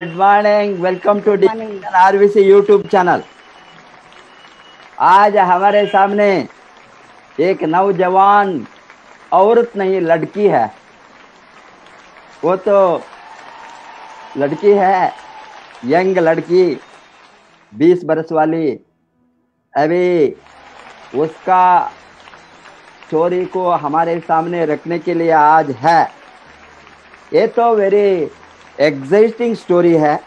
Good morning, welcome to morning. RVC YouTube channel. आज हमारे सामने एक नौजवान औरत नहीं लड़की है। वो तो लड़की है, यंग लड़की, 20 बरस वाली। अभी उसका स्टोरी को हमारे सामने रखने के लिए आज है। ये तो वेरी एग्जाइटिंग स्टोरी है।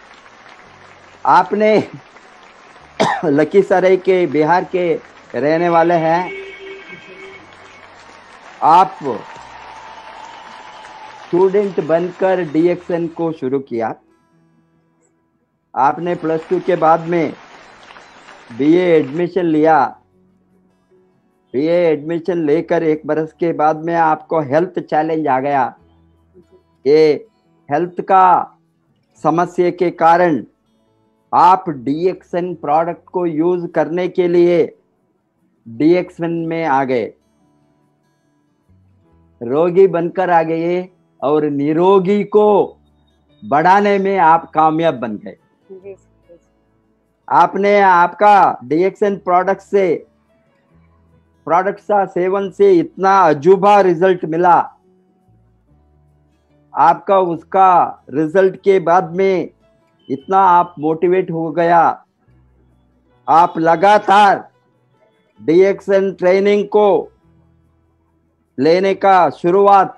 आपने लखीसराय के बिहार के रहने वाले हैं आप। स्टूडेंट बनकर डीएक्सएन को शुरू किया। आपने +2 के बाद में बीए एडमिशन लिया। बीए एडमिशन लेकर 1 बरस के बाद में आपको हेल्थ चैलेंज आ गया। ये हेल्थ का समस्या के कारण आप डीएक्सएन प्रोडक्ट को यूज करने के लिए डीएक्सएन में आ गए, रोगी बनकर आ गए और निरोगी को बढ़ाने में आप कामयाब बन गए। आपने आपका डीएक्सएन प्रोडक्ट का सेवन से इतना अजूबा रिजल्ट मिला। आपका उसका रिजल्ट के बाद में इतना आप मोटिवेट हो गया। आप लगातार डीएक्सएन ट्रेनिंग को लेने का शुरुआत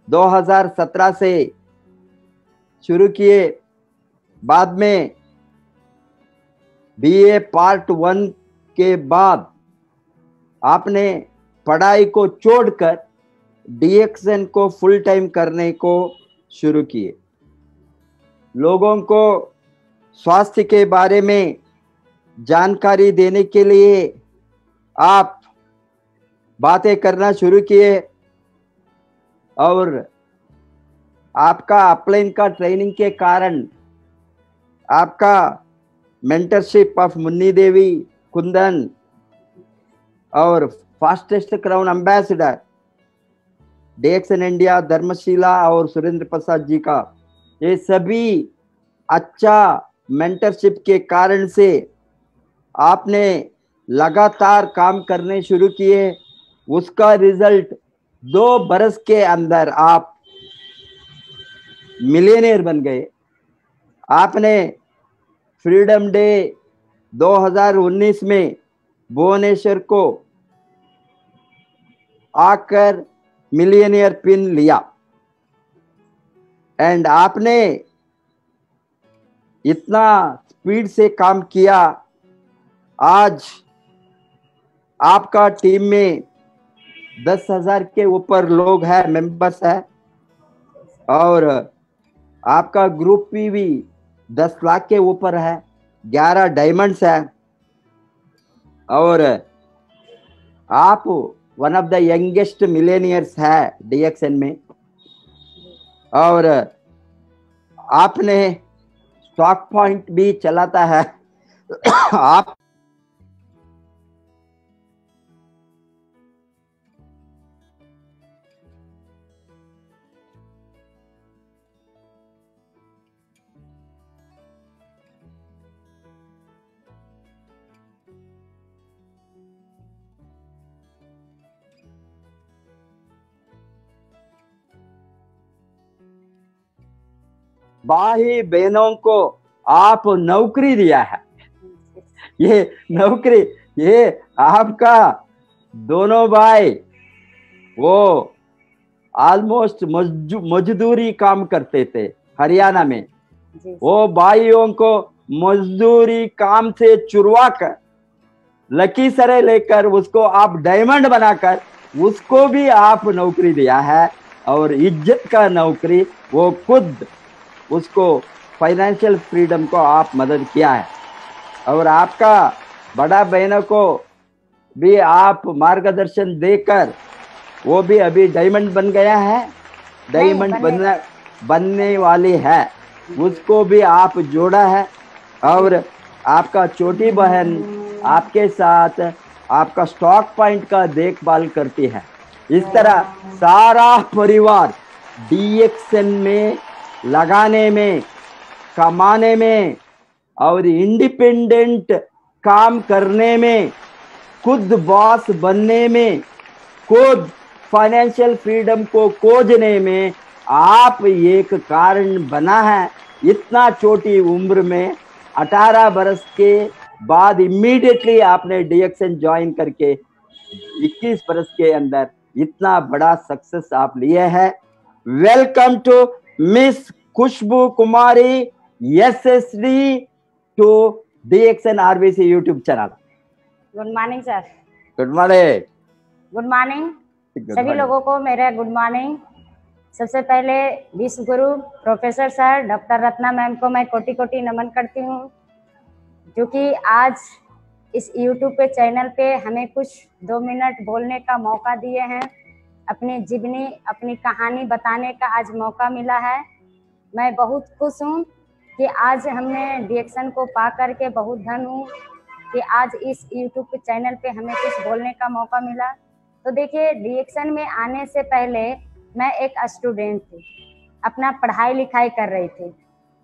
2017 से शुरू किए। बाद में बीए पार्ट 1 के बाद आपने पढ़ाई को छोड़कर डीएक्सएन को फुल टाइम करने को शुरू किए। लोगों को स्वास्थ्य के बारे में जानकारी देने के लिए आप बातें करना शुरू किए और आपका अपलाइन का ट्रेनिंग के कारण आपका मेंटरशिप ऑफ मुन्नी देवी, कुंदन और fastest crown ambassador DXN India, Dharmshila और सुरेंद्र प्रसाद जी का, ये सभी अच्छा मेंटरशिप के कारण से आपने लगातार काम करने शुरू किए। उसका रिजल्ट 2 बरस के अंदर आप मिलियनेयर बन गए। आपने फ्रीडम डे 2019 में भुवनेश्वर को आकर मिलियनेयर पिन लिया एंड आपने इतना स्पीड से काम किया। आज आपका टीम में 10,000 के ऊपर लोग हैं, मेंबर्स हैं, और आपका ग्रुप भी 10 लाख के ऊपर है, 11 डायमंड्स है, और आप one of the youngest millionaires है डीएक्सएन में। और आपने स्टॉक पॉइंट भी चलाता है। आप भाई बहनों को आप नौकरी दिया है। ये नौकरी, ये आपका दोनों भाई वो ऑलमोस्ट मजदूरी काम करते थे हरियाणा में। वो भाइयों को मजदूरी काम से चुरवा कर लखीसराय लेकर उसको आप डायमंड बनाकर उसको भी आप नौकरी दिया है, और इज्जत का नौकरी। वो खुद उसको फाइनेंशियल फ्रीडम को आप मदद किया है, और आपका बड़ा बहनों को भी आप मार्गदर्शन देकर वो भी अभी डायमंड बन गया है, डायमंड बनने वाली है, उसको भी आप जोड़ा है। और आपका छोटी बहन आपके साथ आपका स्टॉक पॉइंट का देखभाल करती है। इस तरह सारा परिवार डीएक्सएन में लगाने में कमाने में और इंडिपेंडेंट काम करने में, खुद बॉस बनने में, खुद फाइनेंशियल फ्रीडम को खोजने में आप एक कारण बना है। इतना छोटी उम्र में 18 बरस के बाद इमीडिएटली आपने डीएक्सन ज्वाइन करके 21 बरस के अंदर इतना बड़ा सक्सेस आप लिए हैं। Welcome to miss Khushboo Kumari SSD to DXN RBC YouTube channel. Good morning sir. Good morning. Good morning सभी लोगों को मेरा गुड मॉर्निंग। सबसे पहले विश्व गुरु professor sir doctor Ratna ma'am को मैं कोटि कोटि नमन करती हूँ, जो कि आज इस यूट्यूब पे चैनल पे हमें कुछ 2 मिनट बोलने का मौका दिए हैं। अपनी जीवनी, अपनी कहानी बताने का आज मौका मिला है। मैं बहुत खुश हूँ कि आज हमने डीएक्सन को पा करके बहुत धन हूँ कि आज इस यूट्यूब के चैनल पे हमें कुछ बोलने का मौका मिला। तो देखिए, डीएक्सन में आने से पहले मैं एक स्टूडेंट थी, अपना पढ़ाई लिखाई कर रही थी।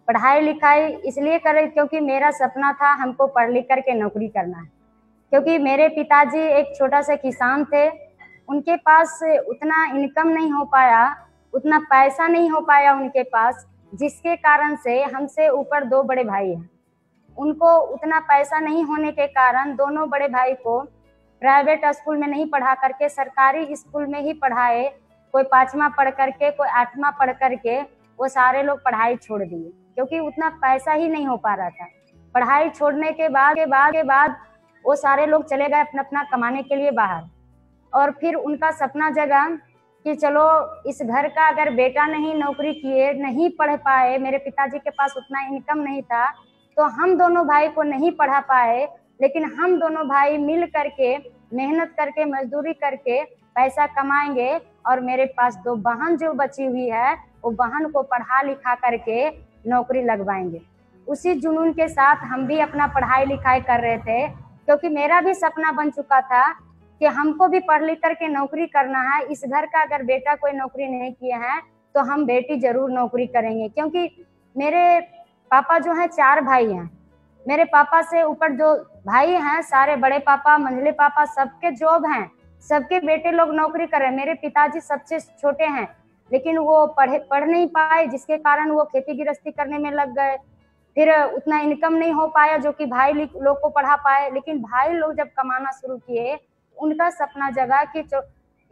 पढ़ाई लिखाई इसलिए कर रही क्योंकि मेरा सपना था हमको पढ़ लिख करके नौकरी करना है। क्योंकि मेरे पिताजी एक छोटा सा किसान थे, उनके पास उतना इनकम नहीं हो पाया, उतना पैसा नहीं हो पाया उनके पास, जिसके कारण से हमसे ऊपर 2 बड़े भाई हैं। उनको उतना पैसा नहीं होने के कारण दोनों बड़े भाई को प्राइवेट स्कूल में नहीं पढ़ा करके सरकारी स्कूल में ही पढ़ाए। कोई 5वां पढ़ करके, कोई 8वां पढ़ करके वो सारे लोग पढ़ाई छोड़ दिए, क्योंकि उतना पैसा ही नहीं हो पा रहा था। पढ़ाई छोड़ने के बाद वो सारे लोग चले गए अपना अपना कमाने के लिए बाहर। और फिर उनका सपना जगा कि चलो इस घर का अगर बेटा नहीं नौकरी किए, नहीं पढ़ पाए, मेरे पिताजी के पास उतना इनकम नहीं था, तो हम दोनों भाई को नहीं पढ़ा पाए, लेकिन हम दोनों भाई मिल करके मेहनत करके मजदूरी करके पैसा कमाएंगे और मेरे पास 2 बहन जो बची हुई है वो बहन को पढ़ा लिखा करके नौकरी लगवाएंगे। उसी जुनून के साथ हम भी अपना पढ़ाई लिखाई कर रहे थे, क्योंकि मेरा भी सपना बन चुका था कि हमको भी पढ़ लिख करके नौकरी करना है। इस घर का अगर बेटा कोई नौकरी नहीं किया है तो हम बेटी जरूर नौकरी करेंगे। क्योंकि मेरे पापा जो हैं 4 भाई हैं, मेरे पापा से ऊपर जो भाई हैं सारे बड़े पापा, मंझले पापा, सबके जॉब हैं, सबके बेटे लोग नौकरी कर रहे हैं। मेरे पिताजी सबसे छोटे हैं, लेकिन वो पढ़ नहीं पाए, जिसके कारण वो खेती गृहस्थी करने में लग गए। फिर उतना इनकम नहीं हो पाया जो कि भाई लोग को पढ़ा पाए। लेकिन भाई लोग जब कमाना शुरू किए, उनका सपना जगा कि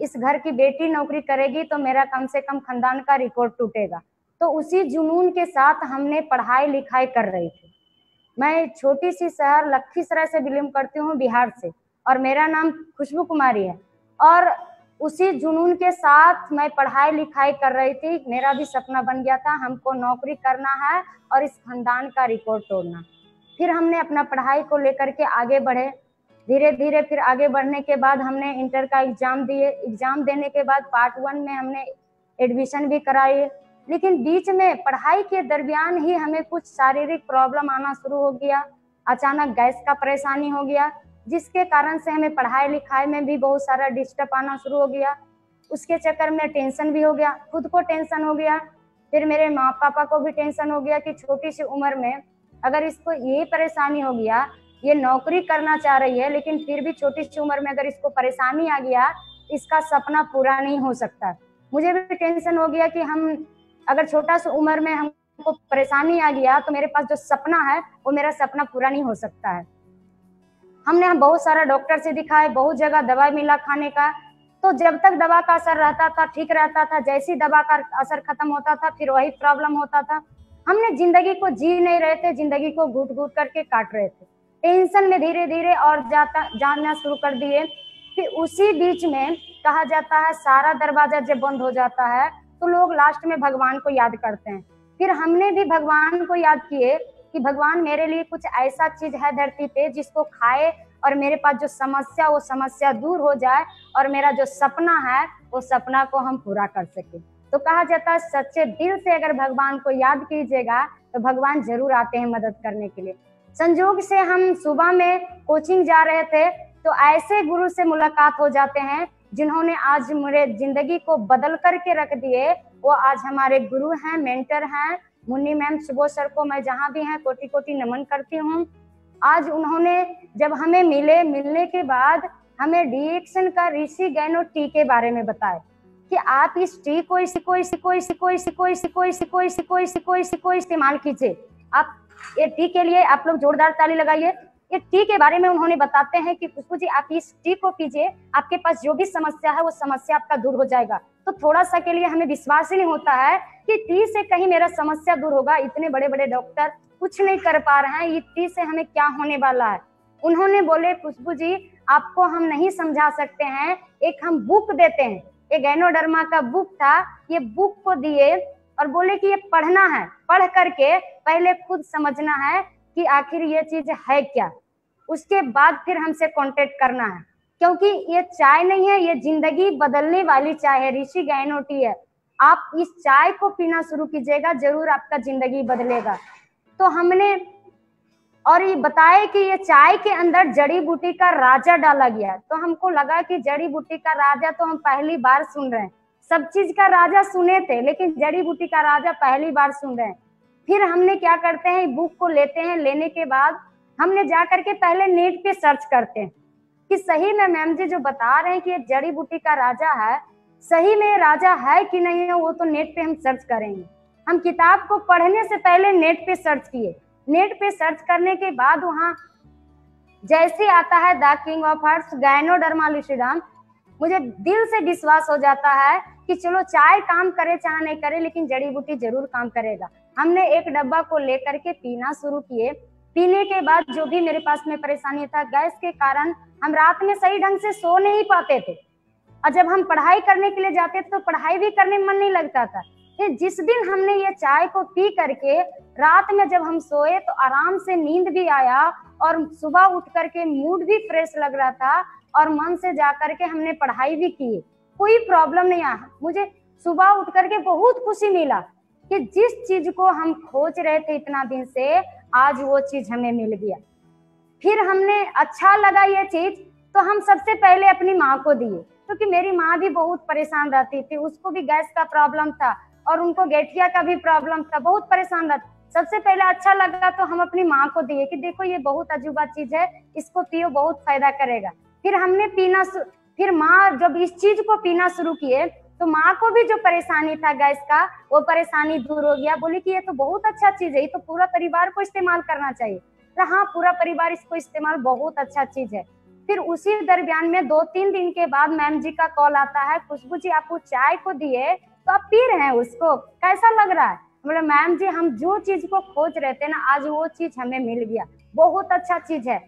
इस घर की बेटी नौकरी करेगी तो मेरा कम से कम खानदान का रिकॉर्ड टूटेगा। तो उसी जुनून के साथ हमने पढ़ाई लिखाई कर रही थी। मैं छोटी सी शहर लखीसराय से बिलोंग करती हूँ, बिहार से, और मेरा नाम खुशबू कुमारी है। और उसी जुनून के साथ मैं पढ़ाई लिखाई कर रही थी। मेरा भी सपना बन गया था हमको नौकरी करना है और इस खानदान का रिकॉर्ड तोड़ना। फिर हमने अपना पढ़ाई को लेकर के आगे बढ़े, धीरे धीरे। फिर आगे बढ़ने के बाद हमने इंटर का एग्जाम दिए। एग्जाम देने के बाद पार्ट 1 में हमने एडमिशन भी कराई। लेकिन बीच में पढ़ाई के दरमियान ही हमें कुछ शारीरिक प्रॉब्लम आना शुरू हो गया। अचानक गैस का परेशानी हो गया, जिसके कारण से हमें पढ़ाई लिखाई में भी बहुत सारा डिस्टर्ब आना शुरू हो गया। उसके चक्कर में टेंशन भी हो गया, खुद को टेंशन हो गया, फिर मेरे माँ पापा को भी टेंशन हो गया कि छोटी सी उम्र में अगर इसको ये परेशानी हो गया, ये नौकरी करना चाह रही है लेकिन फिर भी छोटी सी उम्र में अगर इसको परेशानी आ गया, इसका सपना पूरा नहीं हो सकता। मुझे भी टेंशन हो गया कि हम अगर छोटा सी उम्र में हमको परेशानी आ गया तो मेरे पास जो सपना है वो मेरा सपना पूरा नहीं हो सकता है। हमने बहुत सारा डॉक्टर से दिखाए, बहुत जगह दवा मिला खाने का, तो जब तक दवा का असर रहता था ठीक रहता था, जैसी दवा का असर खत्म होता था फिर वही प्रॉब्लम होता था। हमने जिंदगी को जी नहीं रहे थे, जिंदगी को घूट घूट करके काट रहे थे। टेंशन में धीरे धीरे और जानना शुरू कर दिए। फिर उसी बीच में कहा जाता है सारा दरवाजा जब बंद हो जाता है तो लोग लास्ट में भगवान को याद करते हैं। फिर हमने भी भगवान को याद किए कि भगवान मेरे लिए कुछ ऐसा चीज है धरती पे जिसको खाए और मेरे पास जो समस्या वो समस्या दूर हो जाए और मेरा जो सपना है वो सपना को हम पूरा कर सके। तो कहा जाता है सच्चे दिल से अगर भगवान को याद कीजिएगा तो भगवान जरूर आते हैं मदद करने के लिए। संजोग से हम सुबह में कोचिंग जा रहे थे तो ऐसे गुरु से मुलाकात हो जाते हैं जिन्होंने आज मेरे जिंदगी को बदल करके रख दिए। वो आज हमारे गुरु हैं, मेंटर हैं, मुन्नी मैम, सुबोध सर को मैं जहाँ भी हैं कोटि कोटि नमन करती हूँ। आज उन्होंने जब हमें मिलने के बाद हमें डीएक्शन का ऋषि गैनो टी के बारे में बताए कि आप इस टी को इस्तेमाल कीजिए। आप ये टी के लिए आप लोग जोरदार ताली लगाइए। ये टी के बारे में उन्होंने बताते हैं कि खुशबू जी आप इस टी को पीजिए, आपके पास जो भी समस्या है वो समस्या आपका दूर हो जाएगा। तो थोड़ा सा के लिए हमें विश्वास ही नहीं होता है कि टी से कहीं मेरा समस्या दूर होगा। इतने बड़े बड़े डॉक्टर कुछ नहीं कर पा रहे हैं, ये टी से हमें क्या होने वाला है। उन्होंने बोले खुशबू जी आपको हम नहीं समझा सकते हैं, एक हम बुक देते हैं। एक गैनोडर्मा का बुक था, ये बुक को दिए और बोले कि ये पढ़ना है, पढ़ करके पहले खुद समझना है कि आखिर ये चीज है क्या, उसके बाद फिर हमसे कांटेक्ट करना है। क्योंकि ये चाय नहीं है, ये जिंदगी बदलने वाली चाय है, ऋषि गैनो टी है। आप इस चाय को पीना शुरू कीजिएगा, जरूर आपका जिंदगी बदलेगा। तो हमने और ये बताया कि ये चाय के अंदर जड़ी बूटी का राजा डाला गया। तो हमको लगा कि जड़ी बूटी का राजा तो हम पहली बार सुन रहे हैं, सब चीज का राजा सुने थे लेकिन जड़ी बूटी का राजा पहली बार सुन रहे हैं। फिर हमने क्या करते हैं, बुक को लेते हैं, लेने के बाद हमने जा करके पहले नेट पे सर्च करते हैं कि सही में मैम जी जो बता रहे हैं कि ये जड़ी बूटी का राजा है, सही में राजा है कि नहीं है, वो तो नेट पे हम सर्च करेंगे। हम किताब को पढ़ने से पहले नेट पे सर्च किए। नेट पे सर्च करने के बाद वहां जैसे आता है the king of herbs Ganoderma lucidum, मुझे दिल से विश्वास हो जाता है कि चलो चाय काम करे चाहे नहीं करे लेकिन जड़ी बूटी जरूर काम करेगा। हमने एक डब्बा को लेकर के पीना शुरू किए। पीने के बाद जो भी मेरे पास में परेशानी था, गैस के कारण हम रात में सही ढंग से सो नहीं पाते थे और जब हम पढ़ाई करने के लिए जाते थे तो पढ़ाई भी करने में मन नहीं लगता था। जिस दिन हमने ये चाय को पी करके रात में जब हम सोए तो आराम से नींद भी आया और सुबह उठ करके मूड भी फ्रेश लग रहा था और मन से जा करके हमने पढ़ाई भी की, कोई प्रॉब्लम नहीं आया। मुझे सुबह उठ करके बहुत खुशी मिला कि जिस चीज को हम खोज रहे थे इतना दिन से, आज वो चीज हमें मिल गया। फिर हमने अच्छा लगा ये चीज तो हम सबसे पहले अपनी माँ को दिए, क्योंकि मेरी माँ भी बहुत परेशान रहती थी, उसको भी गैस का प्रॉब्लम था और उनको गठिया का भी प्रॉब्लम था, बहुत परेशान रहती। सबसे पहले अच्छा लगा तो हम अपनी माँ को दिए कि देखो ये बहुत अजूबा चीज है, इसको पियो, बहुत फायदा करेगा। फिर हमने फिर माँ जब इस चीज को पीना शुरू किए तो माँ को भी जो परेशानी था गैस का, वो परेशानी दूर हो गया। बोली कि ये तो बहुत अच्छा चीज है, ये तो पूरा परिवार को इस्तेमाल करना चाहिए। तो हाँ, पूरा परिवार इसको इस्तेमाल, बहुत अच्छा चीज है। फिर उसी दरमियान में 2-3 दिन के बाद मैम जी का कॉल आता है, खुशबू जी आप वो चाय को दिए तो आप पी रहे हैं, उसको कैसा लग रहा है? बोले मैम जी हम जो चीज को खोज रहे थे ना, आज वो चीज हमें मिल गया, बहुत अच्छा चीज है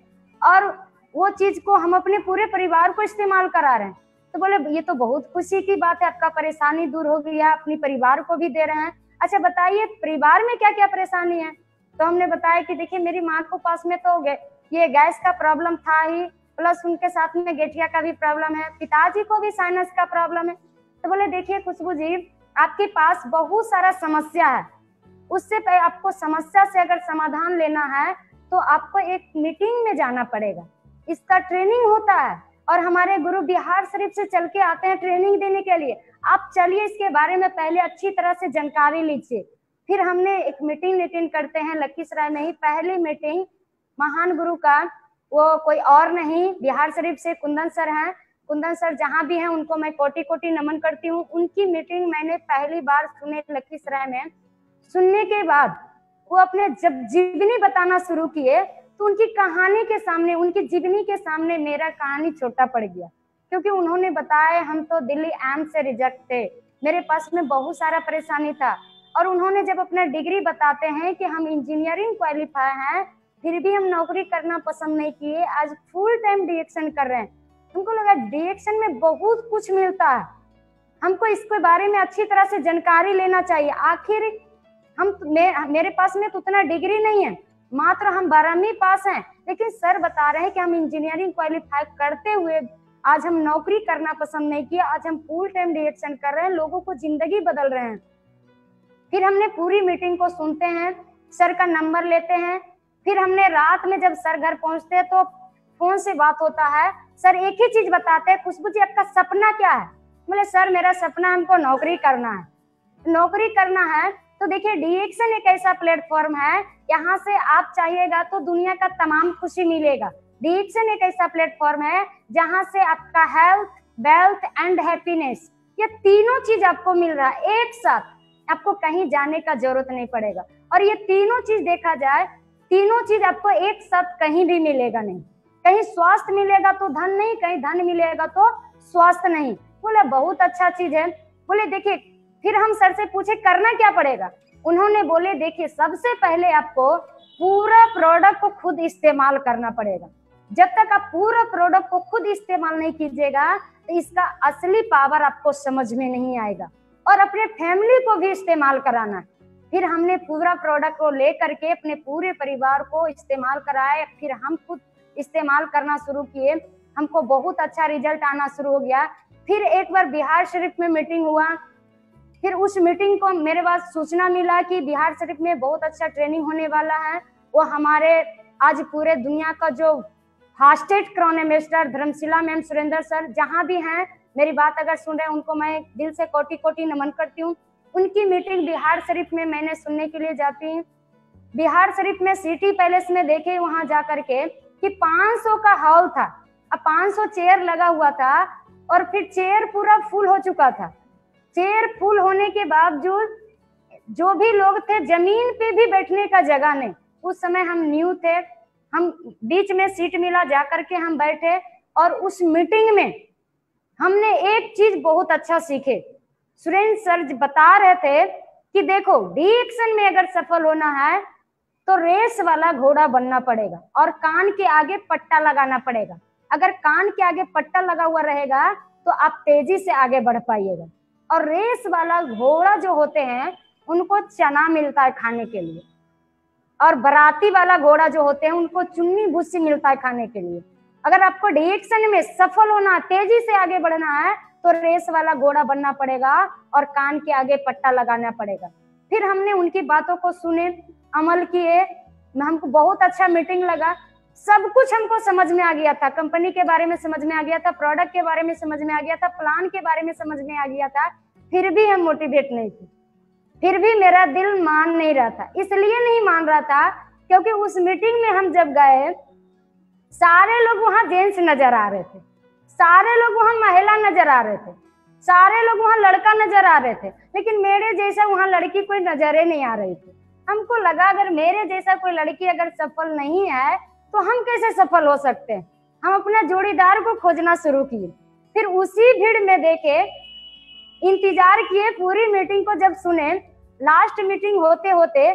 और वो चीज को हम अपने पूरे परिवार को इस्तेमाल करा रहे हैं। तो बोले ये तो बहुत खुशी की बात है, आपका परेशानी दूर हो गया, अपनी परिवार को भी दे रहे हैं। अच्छा बताइए परिवार में क्या क्या परेशानी है? तो हमने बताया कि देखिए मेरी माँ को पास में तो ये गैस का प्रॉब्लम था ही, प्लस उनके साथ में गठिया का भी प्रॉब्लम है, पिताजी को भी साइनस का प्रॉब्लम है। तो बोले देखिए खुशबू जी आपके पास बहुत सारा समस्या है, उससे पहले आपको समस्या से अगर समाधान लेना है तो आपको एक मीटिंग में जाना पड़ेगा, इसका ट्रेनिंग होता है और हमारे गुरु बिहार शरीफ से चल के आते हैं ट्रेनिंग देने के लिए। आप चलिए इसके बारे में पहले अच्छी तरह से जानकारी लीजिए। फिर हमने एक मीटिंग अटेंड करते हैं लखीसराय में ही, पहली मीटिंग महान गुरु का, वो कोई और नहीं बिहार शरीफ से कुंदन सर हैं। कुंदन सर जहाँ भी हैं उनको मैं कोटि कोटि नमन करती हूँ। उनकी मीटिंग मैंने पहली बार सुने लखीसराय में। सुनने के बाद वो अपने जब जीवनी बताना शुरू किए तो उनकी कहानी के सामने, उनकी जीवनी के सामने मेरा कहानी छोटा पड़ गया, क्योंकि उन्होंने बताया हम तो दिल्ली एम्स से रिजेक्ट थे, मेरे पास में बहुत सारा परेशानी था और उन्होंने जब अपना डिग्री बताते हैं कि हम इंजीनियरिंग क्वालिफाई हैं फिर भी हम नौकरी करना पसंद नहीं किए, आज फुल टाइम डीएक्शन कर रहे हैं। हमको लगा डीएक्शन में बहुत कुछ मिलता है, हमको इसके बारे में अच्छी तरह से जानकारी लेना चाहिए। आखिर मेरे पास में तो उतना डिग्री नहीं है, मात्र हम 12वीं पास हैं, लेकिन सर बता रहे हैं कि हम इंजीनियरिंग क्वालिफाई करते हुए आज हम नौकरी करना पसंद नहीं किया, आज हम फुल टाइम डीएक्शन कर रहे हैं, लोगों को जिंदगी बदल रहे हैं। फिर हमने पूरी मीटिंग को सुनते हैं, सर का नंबर लेते हैं। फिर हमने रात में जब सर घर पहुंचते हैं तो फोन से बात होता है, सर एक ही चीज बताते हैं, खुशबू जी आपका सपना क्या है? बोले सर मेरा सपना हमको नौकरी करना है। नौकरी करना है तो देखिए डीएक्शन एक ऐसा प्लेटफॉर्म है, यहाँ से आप चाहिएगा तो दुनिया का तमाम खुशी मिलेगा। डीएक्शन एक ऐसा प्लेटफॉर्म है जहाँ से आपका हेल्थ, वेल्थ एंड हैप्पीनेस, ये तीनों चीज आपको मिल रहा है एक साथ, आपको कहीं जाने का जरूरत नहीं पड़ेगा। और ये तीनों चीज देखा जाए, तीनों चीज आपको एक साथ कहीं भी मिलेगा नहीं। कहीं स्वास्थ्य मिलेगा तो धन नहीं, कहीं धन मिलेगा तो स्वास्थ्य नहीं। बोले बहुत अच्छा चीज है। बोले देखिए, फिर हम सर से पूछे करना क्या पड़ेगा। उन्होंने बोले देखिए सबसे पहले आपको पूरा प्रोडक्ट को खुद इस्तेमाल करना पड़ेगा। जब तक आप पूरा प्रोडक्ट को खुद इस्तेमाल नहीं कीजिएगा तो इसका असली पावर आपको समझ में नहीं आएगा। और अपने फैमिली को भी इस्तेमाल कराना है। फिर हमने पूरा प्रोडक्ट को लेकर के अपने पूरे परिवार को इस्तेमाल कराया, फिर हम खुद इस्तेमाल करना शुरू किए, हमको बहुत अच्छा रिजल्ट आना शुरू हो गया। फिर एक बार बिहार शरीफ में मीटिंग हुआ, फिर उस मीटिंग को मेरे पास सूचना मिला कि बिहार शरीफ में बहुत अच्छा ट्रेनिंग होने वाला है। वो हमारे आज पूरे दुनिया का जो fastest chronometer Dharamshila ma'am, Surendra sir जहाँ भी हैं, मेरी बात अगर सुन रहे हैं उनको मैं दिल से कोटि कोटि नमन करती हूँ। उनकी मीटिंग बिहार शरीफ में मैंने सुनने के लिए जाती हूँ। बिहार शरीफ में सिटी पैलेस में देखे वहां जा करके कि 500 का हॉल था, अब 500 चेयर लगा हुआ था और फिर चेयर पूरा फुल हो चुका था। चेयर फुल होने के बावजूद जो भी लोग थे जमीन पे भी बैठने का जगह नहीं। उस समय हम न्यू थे, हम बीच में सीट मिला, जाकर के हम बैठे और उस मीटिंग में हमने एक चीज बहुत अच्छा सीखे। सुरेंद्र सर बता रहे थे कि देखो डीएक्शन में अगर सफल होना है तो रेस वाला घोड़ा बनना पड़ेगा और कान के आगे पट्टा लगाना पड़ेगा। अगर कान के आगे पट्टा लगा हुआ रहेगा तो आप तेजी से आगे बढ़ पाइएगा। और रेस वाला घोड़ा जो होते हैं उनको चना मिलता है खाने के लिए, और बराती वाला घोड़ा जो होते हैं उनको चुन्नी भूसी मिलता है खाने के लिए। अगर आपको डीएक्शन में सफल होना, तेजी से आगे बढ़ना है तो रेस वाला घोड़ा बनना पड़ेगा और कान के आगे पट्टा लगाना पड़ेगा। फिर हमने उनकी बातों को सुने, अमल किए, हमको बहुत अच्छा मीटिंग लगा। सब कुछ हमको समझ में आ गया था, कंपनी के बारे में समझ में आ गया था, प्रोडक्ट के बारे में समझ में आ गया था, प्लान के बारे में समझ में आ गया था। फिर भी हम मोटिवेट नहीं थे, फिर भी मेरा दिल मान नहीं रहा था। इसलिए नहीं मान रहा था क्योंकि उस मीटिंग में हम जब गए सारे लोग वहां जेंट्स नजर आ रहे थे, सारे लोग वहां महिला नजर आ रहे थे, सारे लोग वहां लड़का नजर आ रहे थे, लेकिन मेरे जैसा वहां लड़की कोई नजर नहीं आ रही थी। हमको लगा अगर मेरे जैसा कोई लड़की अगर सफल नहीं है तो हम कैसे सफल हो सकते हैं। हम अपना जोड़ीदार को खोजना शुरू किए। फिर उसी भीड़ में देखे, इंतजार किए, पूरी मीटिंग को जब सुने, लास्ट मीटिंग होते होते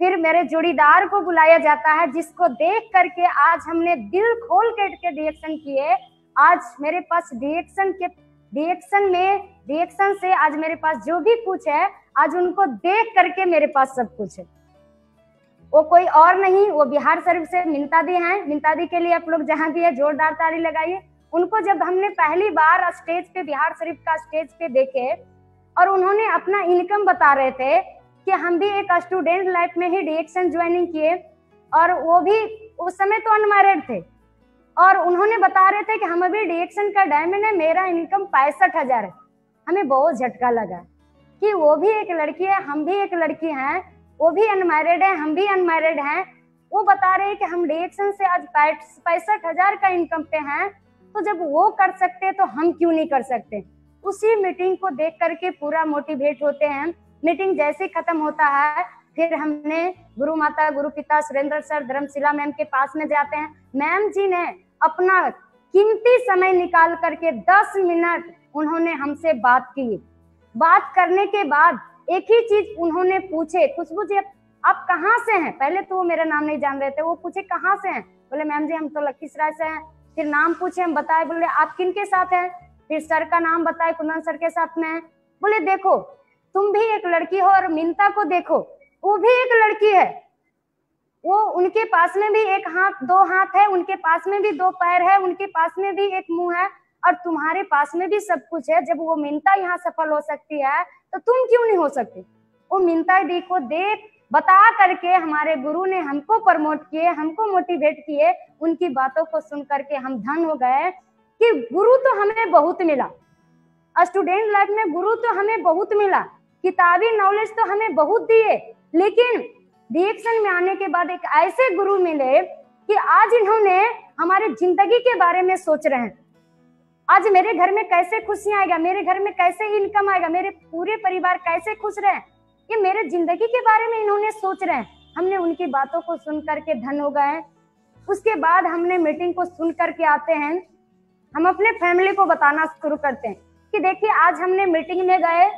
फिर मेरे जोड़ीदार को बुलाया जाता है, जिसको देख करके आज हमने दिल खोल के रिएक्शन किए। आज मेरे पास रिएक्शन से आज मेरे पास जो भी कुछ है, आज उनको देख करके मेरे पास सब कुछ है। वो कोई और नहीं, वो बिहार शरीफ से मिंता दी हैं। मिंता दी के लिए आप लोग जहां भी है जोरदार ताली लगाइए। उनको जब हमने पहली बार स्टेज पे, बिहार शरीफ का स्टेज पे देखे और उन्होंने अपना इनकम बता रहे थे कि हम भी एक स्टूडेंट लाइफ में ही डीएक्शन ज्वाइनिंग किए, और वो भी उस समय तो अनमैरिड थे, और उन्होंने बता रहे थे कि हम अभी डीएक्शन का डायमंड है, मेरा इनकम 65,000 है। हमें बहुत झटका लगा कि वो भी एक लड़की है, हम भी एक लड़की हैं, वो भी अनमैरिड है, हम भी अनमैरिड हैं। वो बता रहे हैं कि हम डीएक्शन से आज 65,000 का इनकम पे हैं, तो जब वो कर सकते तो हम क्यों नहीं कर सकते। उसी मीटिंग को देख करके पूरा मोटिवेट होते हैं। मीटिंग जैसे खत्म होता है फिर हमने गुरु माता, गुरु पिता, सुरेंद्र सर, धर्मशिला मैम के पास में जाते हैं। मैम जी ने अपना कीमती समय निकाल करके 10 मिनट उन्होंने हमसे बात की। बात करने के बाद एक ही चीज उन्होंने पूछे, खुशबू जी आप कहाँ से हैं। पहले तो वो मेरा नाम नहीं जान रहे थे, वो पूछे कहाँ से हैं। बोले मैम जी हम तो लखीसराय से हैं। फिर नाम पूछे, हम बताए। बोले आप किन के साथ हैं। फिर सर का नाम बताए, कुंदन सर के साथ में है। बोले देखो तुम भी एक लड़की हो और मिंता को देखो, वो भी एक लड़की है, वो उनके पास में भी एक हाथ, 2 हाथ है, उनके पास में भी 2 पैर है, उनके पास में भी एक मुंह है, और तुम्हारे पास में भी सब कुछ है। जब वो मिंता यहाँ सफल हो सकती है तो तुम क्यों नहीं हो सकती। वो मिंता दी को देख बता करके हमारे गुरु ने हमको प्रमोट किए, हमको मोटिवेट किए। उनकी बातों को सुन करके हम धन हो गए कि गुरु तो हमें बहुत मिला, स्टूडेंट लाइफ में गुरु तो हमें बहुत मिला किताबी नॉलेज तो हमें बहुत दिए, लेकिन डीएक्शन में आने के बाद एक ऐसे गुरु मिले कि आज इन्होंने हमारे जिंदगी के बारे में सोच रहे हैं। आज मेरे घर में कैसे खुशियां आएगा, मेरे घर में कैसे इनकम आएगा, मेरे पूरे परिवार कैसे खुश रहे, ये मेरे जिंदगी के बारे में इन्होंने सोच रहे हैं। हमने उनकी बातों को सुन करके धन हो गए। उसके बाद हमने मीटिंग को सुन करके आते हैं, हम अपने फैमिली को बताना शुरू करते हैं कि देखिए आज हमने मीटिंग में गए,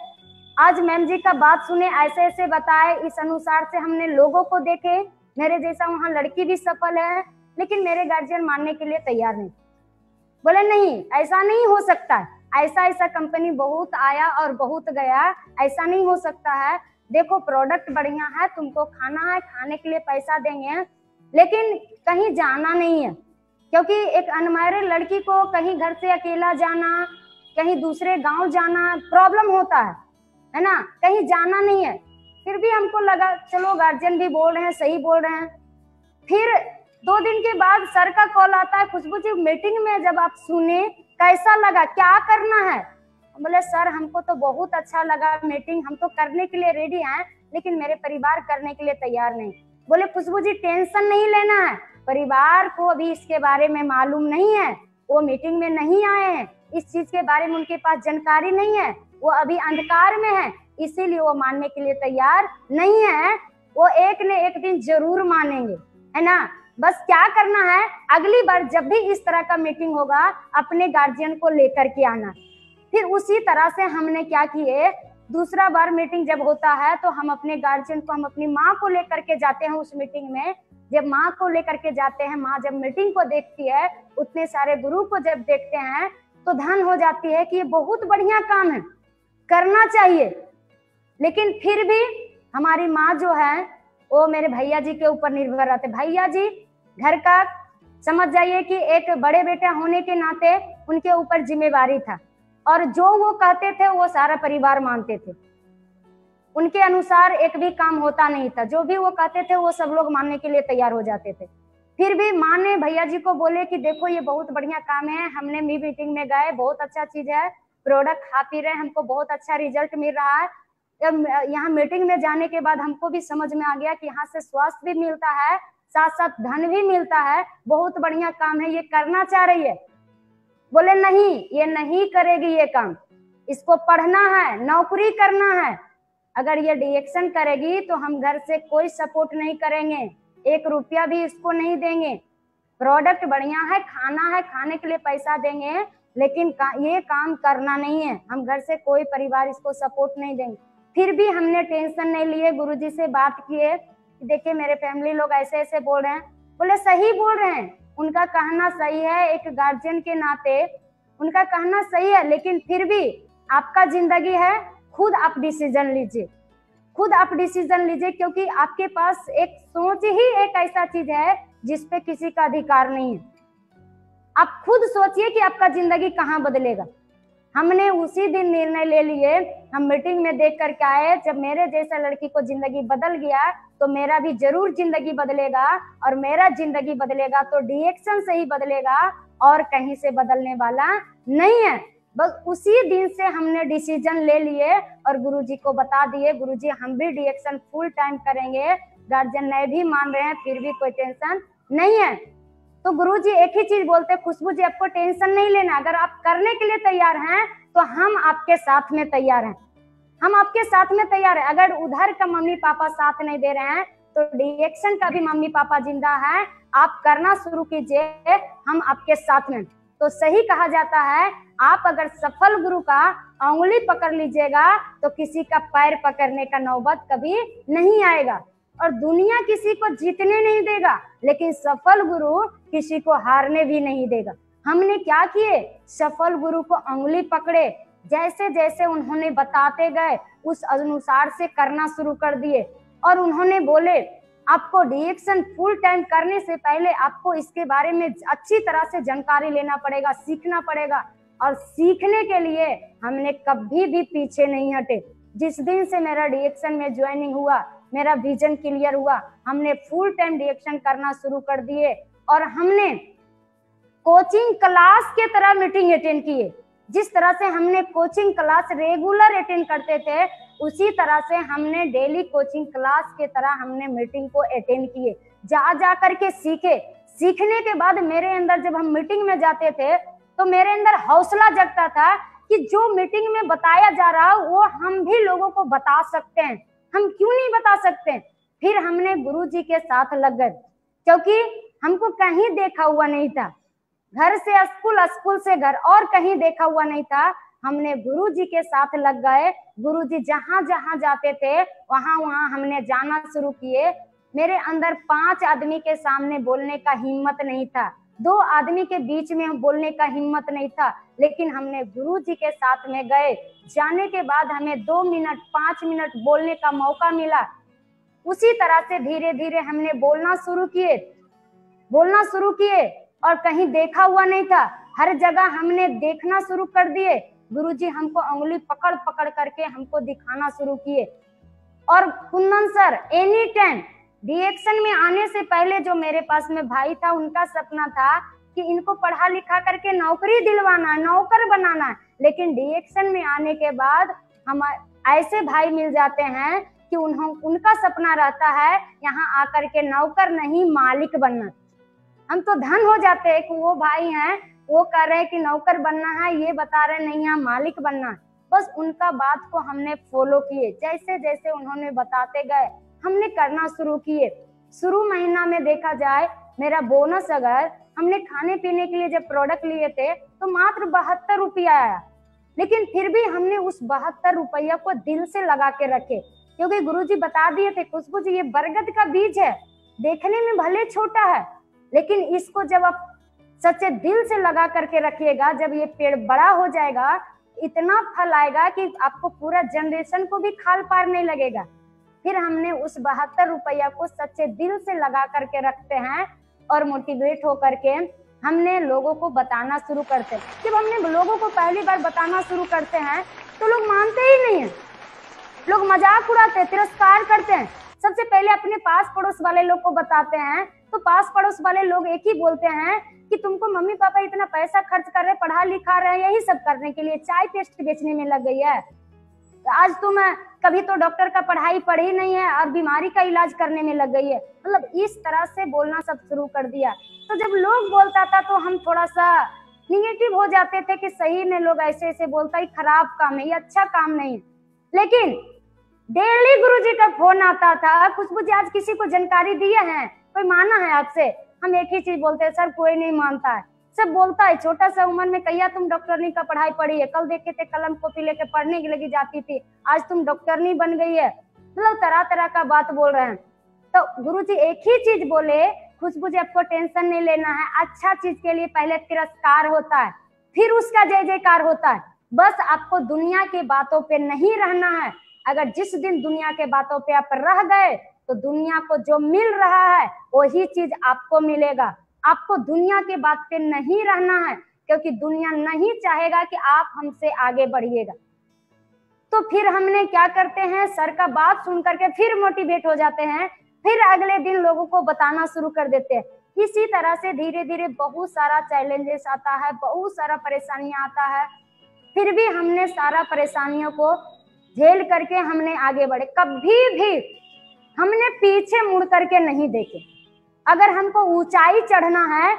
आज मैम जी का बात सुने, ऐसे ऐसे बताए, इस अनुसार से हमने लोगों को देखे, मेरे जैसा वहां लड़की भी सफल है, लेकिन मेरे गार्जियन मानने के लिए तैयार नहीं। बोले नहीं, ऐसा नहीं हो सकता है, ऐसा कंपनी बहुत आया और बहुत गया, ऐसा नहीं हो सकता है। देखो प्रोडक्ट बढ़िया है, तुमको खाना है, खाने के लिए पैसा देंगे, लेकिन कहीं जाना नहीं है, क्योंकि एक अनमैरिड लड़की को कहीं घर से अकेला जाना, कहीं दूसरे गांव जाना प्रॉब्लम होता है ना, कहीं जाना नहीं है। फिर भी हमको लगा चलो गार्जियन भी बोल रहे हैं, सही बोल रहे हैं। फिर 2 दिन के बाद सर का कॉल आता है, खुशबू जी मीटिंग में जब आप सुने कैसा लगा, क्या करना है? बोले सर हमको तो बहुत अच्छा लगा मीटिंग, हम तो करने के लिए रेडी हैं, लेकिन मेरे परिवार करने के लिए तैयार नहीं। बोले खुशबू जी टेंशन नहीं लेना है, परिवार को अभी इसके बारे में मालूम नहीं है, वो मीटिंग में नहीं आए हैं, इस चीज के बारे में उनके पास जानकारी नहीं है, वो अभी अंधकार में है, इसीलिए वो मानने के लिए तैयार नहीं है। वो एक न एक दिन जरूर मानेंगे, है ना। बस क्या करना है, अगली बार जब भी इस तरह का मीटिंग होगा अपने गार्जियन को लेकर के आना। फिर उसी तरह से हमने क्या किए, दूसरा बार मीटिंग जब होता है तो हम अपने गार्जियन को, हम अपनी माँ को लेकर के जाते हैं उस मीटिंग में। जब माँ को लेकर के जाते हैं, माँ जब मीटिंग को देखती है, उतने सारे गुरु को जब देखते हैं तो धन हो जाती है कि ये बहुत बढ़िया काम है, करना चाहिए। लेकिन फिर भी हमारी माँ जो है वो मेरे भैया जी के ऊपर निर्भर रहते। भैया जी घर का समझ जाइए कि एक बड़े बेटा होने के नाते उनके ऊपर जिम्मेवारी था, और जो वो कहते थे वो सारा परिवार मानते थे, उनके अनुसार एक भी काम होता नहीं था, जो भी वो कहते थे वो सब लोग मानने के लिए तैयार हो जाते थे। फिर भी माँ ने भैया जी को बोले कि देखो ये बहुत बढ़िया काम है, हमने मीटिंग में गए, बहुत अच्छा चीज है, प्रोडक्ट खा पी रहे, हमको बहुत अच्छा रिजल्ट मिल रहा है। यहाँ मीटिंग में जाने के बाद हमको भी समझ में आ गया कि यहाँ से स्वास्थ्य भी मिलता है, साथ साथ धन भी मिलता है, बहुत बढ़िया काम है, ये करना चाह रही है। बोले नहीं, ये नहीं करेगी ये काम, इसको पढ़ना है, नौकरी करना है, अगर ये डीएक्शन करेगी तो हम घर से कोई सपोर्ट नहीं करेंगे, 1 रुपया भी इसको नहीं देंगे, प्रोडक्ट बढ़िया है, खाना है, खाने के लिए पैसा देंगे, लेकिन ये काम करना नहीं है, हम घर से कोई परिवार इसको सपोर्ट नहीं देंगे। फिर भी हमने टेंशन नहीं लिए, गुरुजी से बात किए, देखिए मेरे फैमिली लोग ऐसे ऐसे बोल रहे हैं। बोले सही बोल रहे हैं, उनका कहना सही है, एक गार्जियन के नाते उनका कहना सही है, लेकिन फिर भी आपका जिंदगी है, खुद आप डिसीजन लीजिए, खुद आप डिसीजन लीजिए, क्योंकि आपके पास एक सोच ही एक ऐसा चीज है जिसपे किसी का अधिकार नहीं है। आप खुद सोचिए कि आपका जिंदगी कहाँ बदलेगा। हमने उसी दिन निर्णय ले लिए, हम मीटिंग में देख करके आए, जब मेरे जैसा लड़की को जिंदगी बदल गया तो मेरा भी जरूर जिंदगी बदलेगा, और मेरा जिंदगी बदलेगा तो डीएक्शन से ही बदलेगा और कहीं से बदलने वाला नहीं है। बस उसी दिन से हमने डिसीजन ले लिए और गुरुजी को बता दिए, गुरुजी हम भी डीएक्शन फुल टाइम करेंगे, गार्जियन नहीं भी मान रहे हैं, फिर भी कोई टेंशन नहीं है। तो गुरुजी एक ही चीज बोलते, खुशबू जी आपको टेंशन नहीं लेना, अगर आप करने के लिए तैयार हैं तो हम आपके साथ में तैयार हैं, हम आपके साथ में तैयार हैं। अगर उधर का मम्मी पापा साथ नहीं दे रहे हैं तो डीएक्शन का भी मम्मी पापा जिंदा है, आप करना शुरू कीजिए, हम आपके साथ में। तो सही कहा जाता है, आप अगर सफल गुरु का उंगली पकड़ लीजिएगा तो किसी का पैर पकड़ने का नौबत कभी नहीं आएगा, और दुनिया किसी को जीतने नहीं देगा, लेकिन सफल गुरु किसी को हारने भी नहीं देगा। हमने क्या किए, सफल गुरु को उंगली पकड़े, जैसे जैसे उन्होंने बताते गए उस अनुसार से करना शुरू कर दिए, और उन्होंने बोले आपको डीएक्शन फुल टाइम करने से पहले आपको इसके बारे में अच्छी तरह से जानकारी लेना पड़ेगा, सीखना पड़ेगा, और सीखने के लिए हमने कभी भी पीछे नहीं हटे। जिस दिन से मेरा डीएक्शन में ज्वाइनिंग हुआ, मेरा विजन क्लियर हुआ, हमने फुल टाइम डीएक्शन करना शुरू कर दिए, और हमने कोचिंग क्लास के तरह मीटिंग अटेंड किए। जिस तरह से हमने कोचिंग क्लास रेगुलर अटेंड करते थे, उसी तरह से हमने डेली कोचिंग क्लास के तरह हमने मीटिंग को अटेंड किए, जा करके सीखे। सीखने के बाद मेरे अंदर जब हम मीटिंग में जाते थे तो मेरे अंदर हौसला जगता था कि जो मीटिंग में बताया जा रहा वो हम भी लोगों को बता सकते हैं, हम क्यों नहीं बता सकते। फिर हमने गुरुजी के साथ लग गए, क्योंकि हमको कहीं देखा हुआ नहीं था, घर से स्कूल, स्कूल से घर, और कहीं देखा हुआ नहीं था। हमने गुरुजी के साथ लग गए। गुरुजी जहां जहां जाते थे वहां वहां हमने जाना शुरू किए। मेरे अंदर 5 आदमी के सामने बोलने का हिम्मत नहीं था, 2 आदमी के बीच में बोलने का हिम्मत नहीं था, लेकिन हमने गुरुजी के साथ में गए। जाने के बाद हमें 2 मिनट 5 मिनट बोलने का मौका मिला। उसी तरह से धीरे धीरे हमने बोलना शुरू किए और कहीं देखा हुआ नहीं था, हर जगह हमने देखना शुरू कर दिए। गुरुजी हमको उंगली पकड़ पकड़ करके हमको दिखाना शुरू किए। और Kundan sir any time reaction में आने से पहले जो मेरे पास में भाई था, उनका सपना था कि इनको पढ़ा लिखा करके नौकरी दिलवाना है, नौकर बनाना है। लेकिन रिएक्शन में आने के बाद हम ऐसे भाई मिल जाते हैं कि उनका सपना रहता है यहाँ आकर के नौकर नहीं मालिक बनना। हम तो धन हो जाते हैं कि वो भाई हैं, वो कह रहे हैं कि नौकर बनना है, ये बता रहे नहीं यहाँ मालिक बनना है। बस उनका बात को हमने फॉलो किए, जैसे जैसे उन्होंने बताते गए हमने करना शुरू किए। शुरू महीना में देखा जाए मेरा बोनस, अगर हमने खाने पीने के लिए जब प्रोडक्ट लिए थे तो मात्र 72 रुपया आया, लेकिन फिर भी हमने उस 72 रुपया को दिल से लगा के रखे, क्योंकि गुरुजी बता दिए थे, खुशबू जी ये बरगद का बीज है, देखने में भले छोटा है, लेकिन इसको जब आप सच्चे दिल से लगा करके रखिएगा, जब ये पेड़ बड़ा हो जाएगा इतना फल आएगा कि आपको पूरा जनरेशन को भी खाल पार नहीं लगेगा। फिर हमने उस 72 रुपया को सच्चे दिल से लगा करके रखते हैं और मोटिवेट होकर के हमने लोगों को बताना शुरू करते हैं। जब हमने लोगों को पहली बार बताना शुरू करते हैं तो लोग मानते ही नहीं है, लोग मजाक उड़ाते हैं, तिरस्कार करते हैं। सबसे पहले अपने पास पड़ोस वाले लोग को बताते हैं तो पास पड़ोस वाले लोग एक ही बोलते हैं कि तुमको मम्मी पापा इतना पैसा खर्च कर रहे, पढ़ा लिखा रहे, यही सब करने के लिए, चाय पेस्ट बेचने में लग गई है, आज तुम कभी तो डॉक्टर का पढ़ाई पढ़ी नहीं है और बीमारी का इलाज करने में लग गई है। मतलब इस तरह से बोलना सब शुरू कर दिया। तो जब लोग बोलता था तो हम थोड़ा सा निगेटिव हो जाते थे कि सही में लोग ऐसे ऐसे बोलता है, खराब काम है, ये अच्छा काम नहीं। लेकिन डेली गुरुजी का फोन आता था, खुशबू जी आज किसी को जानकारी दिए हैं, कोई माना है आपसे? हम एक ही चीज बोलते हैं, सर कोई नहीं मानता है। सब बोलता है छोटा सा उम्र में कहिया तुम डॉक्टरनी का पढ़ाई पढ़ी है, कल देखे थे कलम कॉपी लेके पढ़ने की लगी जाती थी, आज तुम डॉक्टरनी बन गई है। मतलब तरह तरह का बात बोल रहे हैं। तो गुरुजी एक ही चीज बोले, खुशबू जी आपको टेंशन नहीं लेना है, अच्छा चीज के लिए पहले तिरस्कार होता है, फिर उसका जय जयकार होता है। बस आपको दुनिया की बातों पे नहीं रहना है। अगर जिस दिन दुनिया के बातों पे आप रह गए तो दुनिया को जो मिल रहा है वही चीज आपको मिलेगा। आपको दुनिया के बात पे नहीं रहना है, क्योंकि दुनिया नहीं चाहेगा कि आप हमसे आगे बढ़िएगा। तो फिर हमने क्या करते हैं, सर का बात सुन करके फिर मोटिवेट हो जाते हैं, फिर अगले दिन लोगों को बताना शुरू कर देते हैं। इसी तरह से धीरे धीरे बहुत सारा चैलेंजेस आता है, बहुत सारा परेशानियां आता है, फिर भी हमने सारा परेशानियों को झेल करके हमने आगे बढ़े। कभी भी हमने पीछे मुड़ करके नहीं देखे। अगर हमको ऊंचाई चढ़ना है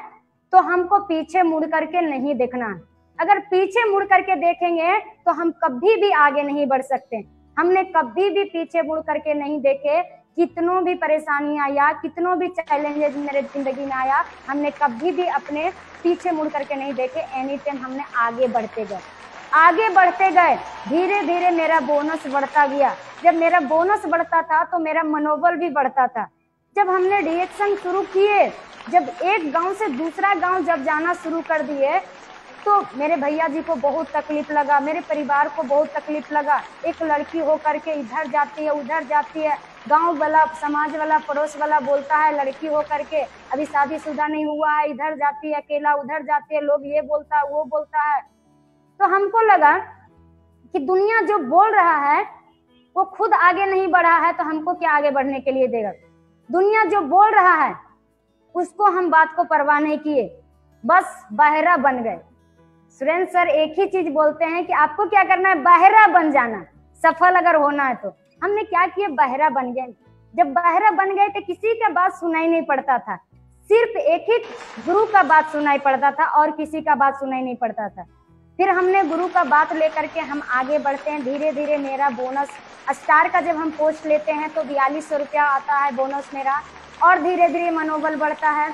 तो हमको पीछे मुड़ करके नहीं देखना है। अगर पीछे मुड़ करके देखेंगे तो हम कभी भी आगे नहीं बढ़ सकते। हमने कभी भी पीछे मुड़ करके नहीं देखे। कितनों भी परेशानी आया, कितनों भी चैलेंजेस मेरे जिंदगी में आया, हमने कभी भी अपने पीछे मुड़ करके नहीं देखे। एनी टाइम हमने आगे बढ़ते गए। धीरे धीरे मेरा बोनस बढ़ता गया। जब मेरा बोनस बढ़ता था तो मेरा मनोबल भी बढ़ता था। जब हमने रिएक्शन शुरू किए, जब एक गांव से दूसरा गांव जब जाना शुरू कर दिए तो मेरे भैया जी को बहुत तकलीफ लगा, मेरे परिवार को बहुत तकलीफ लगा। एक लड़की हो करके इधर जाती है उधर जाती है, गांव वाला, समाज वाला, पड़ोस वाला बोलता है लड़की हो करके अभी शादीशुदा नहीं हुआ है, इधर जाती है अकेला, उधर जाती है, लोग ये बोलता है वो बोलता है। तो हमको लगा कि दुनिया जो बोल रहा है वो खुद आगे नहीं बढ़ा है तो हमको क्या आगे बढ़ने के लिए देगा। दुनिया जो बोल रहा है उसको हम बात को परवाह नहीं किए, बस बहरा बन गए। सुरेंद्र सर एक ही चीज बोलते हैं कि आपको क्या करना है, बहरा बन जाना, सफल अगर होना है तो। हमने क्या किया, बहरा बन गए। जब बहरा बन गए तो किसी का बात सुनाई नहीं पड़ता था, सिर्फ एक ही गुरु का बात सुनाई पड़ता था और किसी का बात सुनाई नहीं पड़ता था। फिर हमने गुरु का बात लेकर के हम आगे बढ़ते हैं। धीरे धीरे मेरा बोनस स्टार का जब हम पोस्ट लेते हैं तो 4200 रुपया आता है बोनस मेरा, और धीरे धीरे मनोबल बढ़ता है।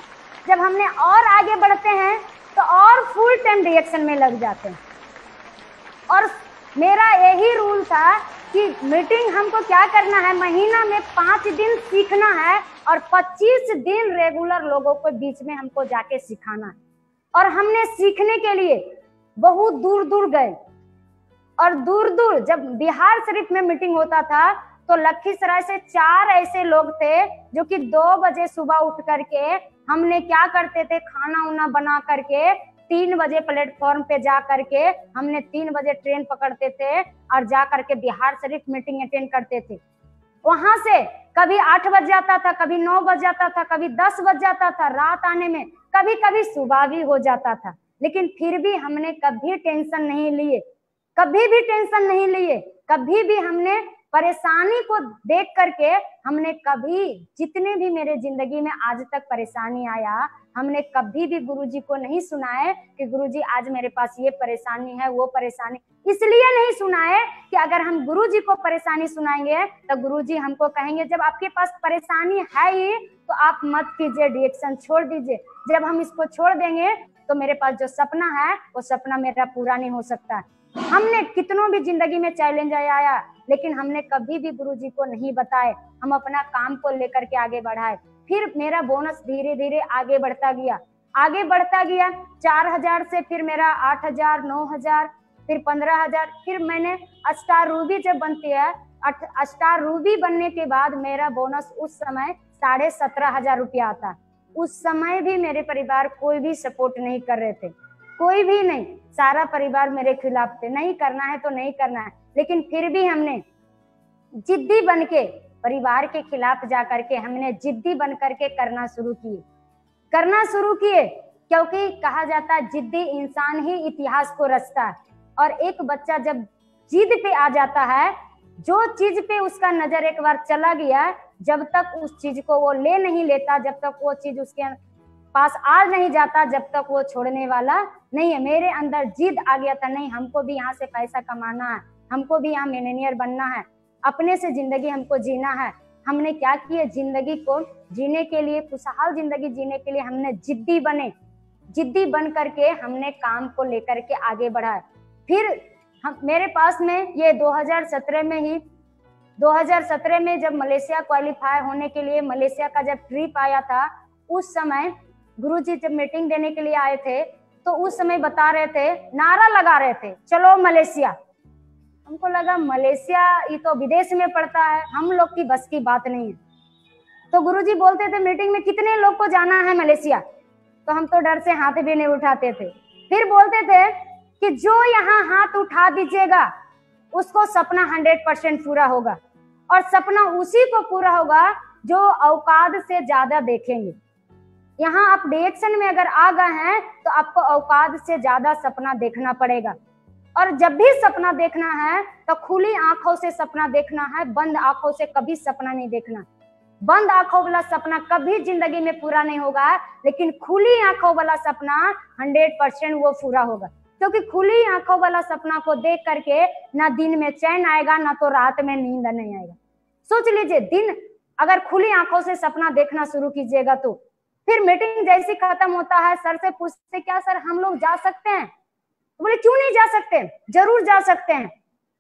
जब हमने और आगे बढ़ते हैं तो और फुल टाइम डायरेक्शन में लग जाते हैं। और मेरा यही रूल था कि मीटिंग हमको क्या करना है, महीना में 5 दिन सीखना है और 25 दिन रेगुलर लोगों को बीच में हमको जाके सिखाना है। और हमने सीखने के लिए बहुत दूर दूर गए, और दूर दूर जब बिहार शरीफ में मीटिंग होता था तो लखीसराय से 4 ऐसे लोग थे जो कि 2 बजे सुबह उठ करके हमने क्या करते थे, खाना उना बना करके 3 बजे प्लेटफॉर्म पे जा करके हमने 3 बजे ट्रेन पकड़ते थे और जा करके बिहार शरीफ मीटिंग अटेंड करते थे। वहां से कभी 8 बज जाता था, कभी 9 बज जाता था, कभी 10 बज जाता था रात आने में, कभी कभी सुबह भी हो जाता था। लेकिन फिर भी हमने कभी टेंशन नहीं लिए, कभी भी टेंशन नहीं लिए, कभी भी हमने परेशानी को देख करके हमने कभी, जितने भी मेरे जिंदगी में आज तक परेशानी आया, हमने कभी भी गुरुजी को नहीं सुनाए कि गुरुजी आज मेरे पास ये परेशानी है, वो परेशानी। इसलिए नहीं सुनाए कि अगर हम गुरुजी को परेशानी सुनाएंगे तो गुरुजी हमको कहेंगे जब आपके पास परेशानी है ही तो आप मत कीजिए, डायरेक्शन छोड़ दीजिए। जब हम इसको छोड़ देंगे तो मेरे पास जो सपना है वो सपना मेरा पूरा नहीं हो सकता। हमने कितनों भी जिंदगी में चैलेंज आया, लेकिन हमने कभी भी गुरुजी को नहीं बताए, हम अपना काम को लेकर के आगे बढ़ाए। फिर मेरा बोनस धीरे धीरे आगे बढ़ता गया, आगे बढ़ता गया। 4000 से फिर मेरा 8000, 9000, फिर 15000। फिर मैंने स्टार रूबी जब बनती है, स्टार रूबी बनने के बाद मेरा बोनस उस समय 17,500 रुपया आता। उस समय भी मेरे परिवार कोई भी सपोर्ट नहीं कर रहे थे, कोई भी नहीं, सारा परिवार मेरे खिलाफ थे, नहीं करना है तो नहीं करना है। लेकिन फिर भी हमने जिद्दी बन के परिवार के खिलाफ जा करके हमने जिद्दी बन करके करना शुरू किए, क्योंकि कहा जाता है जिद्दी इंसान ही इतिहास को रचता है। और एक बच्चा जब जिद पे आ जाता है, जो चीज पे उसका नजर एक बार चला गया, जब तक उस चीज को वो ले नहीं लेता, जब तक वो चीज उसके पास आ नहीं जाता, जब तक वो छोड़ने वाला नहीं है। मेरे अंदर जिद आ गया था, नहीं हमको भी यहाँ से पैसा कमाना है, हमको भी यहाँ मिलियनेयर बनना है, अपने से जिंदगी हमको जीना है। हमने क्या किया, जिंदगी को जीने के लिए, खुशहाल जिंदगी जीने के लिए हमने जिद्दी बन करके हमने काम को लेकर के आगे बढ़ा। फिर मेरे पास में ये 2017 में जब मलेशिया क्वालिफाई होने के लिए मलेशिया का जब ट्रिप आया था, उस समय गुरुजी जब मीटिंग देने के लिए आए थे तो उस समय बता रहे थे, नारा लगा रहे थे, चलो मलेशिया। हमको लगा मलेशिया ये तो विदेश में पड़ता है, हम लोग की बस की बात नहीं है। तो गुरुजी बोलते थे मीटिंग में कितने लोग को जाना है मलेशिया, तो हम तो डर से हाथ भी नहीं उठाते थे। फिर बोलते थे कि जो यहाँ हाथ उठा दीजिएगा उसको सपना 100% पूरा होगा, और सपना उसी को पूरा होगा जो औकात से ज्यादा देखेंगे। यहाँ आप डायरेक्शन में अगर आ गए हैं तो आपको औकात से ज्यादा सपना देखना पड़ेगा। और जब भी सपना देखना है तो खुली आंखों से सपना देखना है, बंद आंखों से कभी सपना नहीं देखना। बंद आंखों वाला सपना कभी जिंदगी में पूरा नहीं होगा, लेकिन खुली आंखों वाला सपना 100% वो पूरा होगा। क्योंकि खुली आंखों वाला सपना को देख करके ना दिन में चैन आएगा, ना तो रात में नींद नहीं आएगा। सोच लीजिए, दिन अगर खुली आंखों से सपना देखना शुरू कीजिएगा तो फिर मीटिंग जैसी खत्म होता है, सर से पूछते क्या सर हम लोग जा सकते हैं? तो बोले क्यों नहीं जा सकते, जरूर जा सकते हैं,